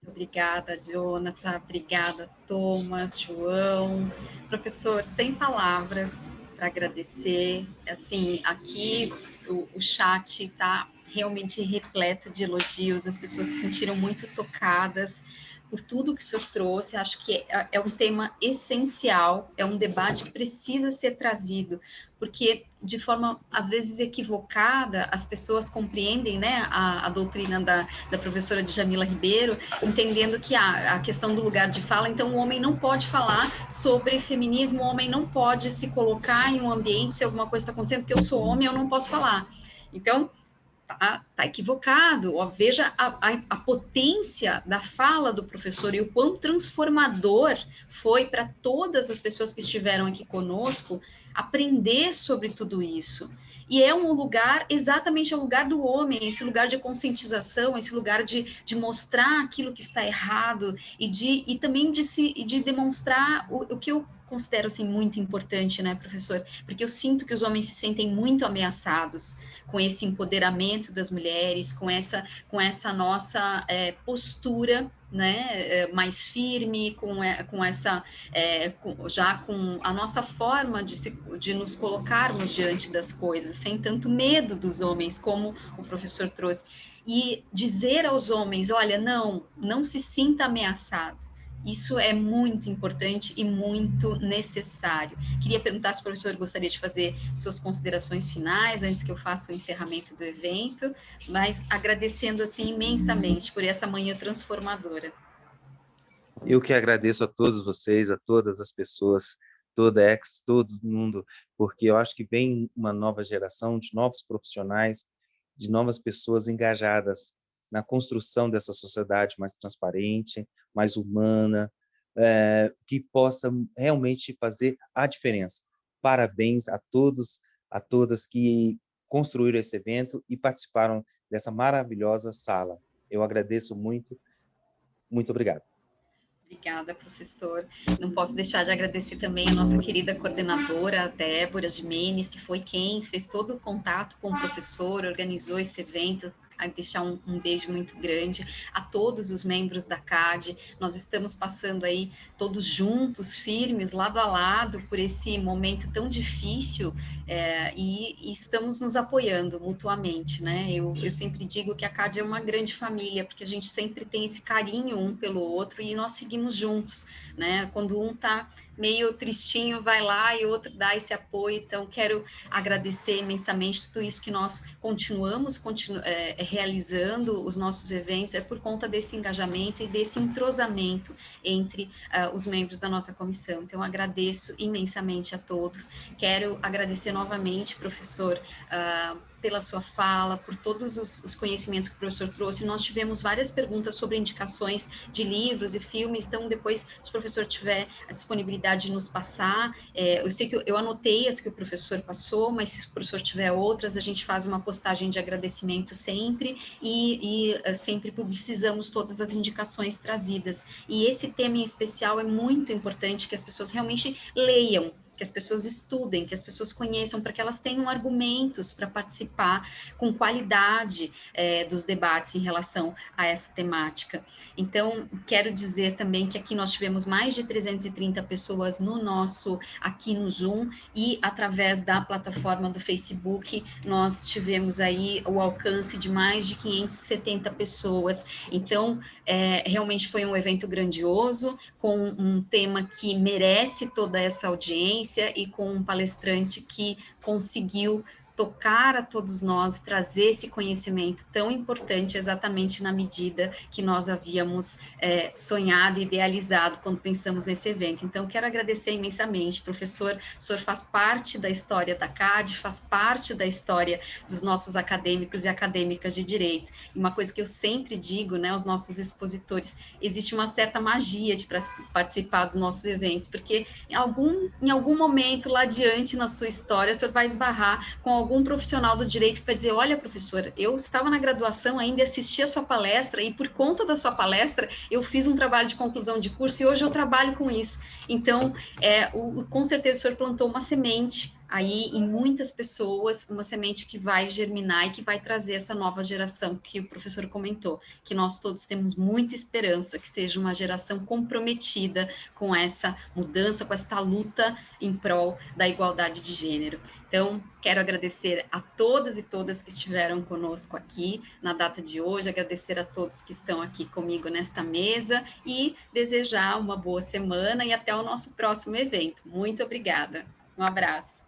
B: Obrigada, Jonathan. Obrigada, Thomas, João. Professor, sem palavras para agradecer. Assim, aqui o chat está realmente repleto de elogios, as pessoas se sentiram muito tocadas por tudo que o senhor trouxe. Acho que é um tema essencial, é um debate que precisa ser trazido, porque de forma, às vezes, equivocada, as pessoas compreendem, né, a doutrina da professora Djamila Ribeiro, entendendo que a questão do lugar de fala, então o homem não pode falar sobre feminismo, o homem não pode se colocar em um ambiente, se alguma coisa está acontecendo, porque eu sou homem, eu não posso falar. Então, tá equivocado. Ó, veja a potência da fala do professor e o quão transformador foi para todas as pessoas que estiveram aqui conosco aprender sobre tudo isso. E é um lugar, exatamente o lugar do homem, esse lugar de conscientização, esse lugar de mostrar aquilo que está errado e também de demonstrar o que eu considero assim, muito importante, né, professor? Porque eu sinto que os homens se sentem muito ameaçados com esse empoderamento das mulheres, com essa nossa postura, né, mais firme, com essa, já com a nossa forma de nos colocarmos diante das coisas, sem tanto medo dos homens, como o professor trouxe, e dizer aos homens, olha, não se sinta ameaçado. Isso é muito importante e muito necessário. Queria perguntar se o professor gostaria de fazer suas considerações finais, antes que eu faça o encerramento do evento, mas agradecendo, assim, imensamente por essa manhã transformadora.
F: Eu que agradeço a todos vocês, a todas as pessoas, todo mundo, porque eu acho que vem uma nova geração de novos profissionais, de novas pessoas engajadas na construção dessa sociedade mais transparente, mais humana, que possa realmente fazer a diferença. Parabéns a todos, a todas que construíram esse evento e participaram dessa maravilhosa sala. Eu agradeço muito, muito obrigado.
B: Obrigada, professor. Não posso deixar de agradecer também a nossa querida coordenadora, Débora Jimenez, que foi quem fez todo o contato com o professor, organizou esse evento, a deixar um beijo muito grande a todos os membros da CAD. Nós estamos passando aí todos juntos, firmes, lado a lado, por esse momento tão difícil, e estamos nos apoiando mutuamente, né? Eu sempre digo que a CAD é uma grande família, porque a gente sempre tem esse carinho um pelo outro e nós seguimos juntos, né? Quando um está meio tristinho, vai lá e o outro dá esse apoio. Então, quero agradecer imensamente tudo isso que nós continuamos realizando os nossos eventos, é por conta desse engajamento e desse entrosamento entre os membros da nossa comissão. Então, agradeço imensamente a todos. Quero agradecer novamente, professor, pela sua fala, por todos os conhecimentos que o professor trouxe. Nós tivemos várias perguntas sobre indicações de livros e filmes, então depois, se o professor tiver a disponibilidade de nos passar, eu sei que eu anotei as que o professor passou, mas se o professor tiver outras, a gente faz uma postagem de agradecimento sempre e sempre publicizamos todas as indicações trazidas. E esse tema em especial é muito importante que as pessoas realmente leiam, que as pessoas estudem, que as pessoas conheçam, para que elas tenham argumentos para participar com qualidade dos debates em relação a essa temática. Então, quero dizer também que aqui nós tivemos mais de 330 pessoas aqui no Zoom, e através da plataforma do Facebook, nós tivemos aí o alcance de mais de 570 pessoas. Então, realmente foi um evento grandioso, com um tema que merece toda essa audiência e com um palestrante que conseguiu tocar a todos nós, trazer esse conhecimento tão importante exatamente na medida que nós havíamos sonhado e idealizado quando pensamos nesse evento. Então, quero agradecer imensamente, professor. O senhor faz parte da história da CAD, faz parte da história dos nossos acadêmicos e acadêmicas de direito. E uma coisa que eu sempre digo, né, aos nossos expositores, existe uma certa magia de participar dos nossos eventos, porque em algum momento lá adiante na sua história, o senhor vai esbarrar com algum profissional do direito que vai dizer, olha, professora, eu estava na graduação ainda e assisti a sua palestra, e por conta da sua palestra, eu fiz um trabalho de conclusão de curso e hoje eu trabalho com isso. Então, com certeza o senhor plantou uma semente aí em muitas pessoas, uma semente que vai germinar e que vai trazer essa nova geração que o professor comentou, que nós todos temos muita esperança, que seja uma geração comprometida com essa mudança, com essa luta em prol da igualdade de gênero. Então, quero agradecer a todas e todas que estiveram conosco aqui na data de hoje, agradecer a todos que estão aqui comigo nesta mesa e desejar uma boa semana e até o nosso próximo evento. Muito obrigada. Um abraço.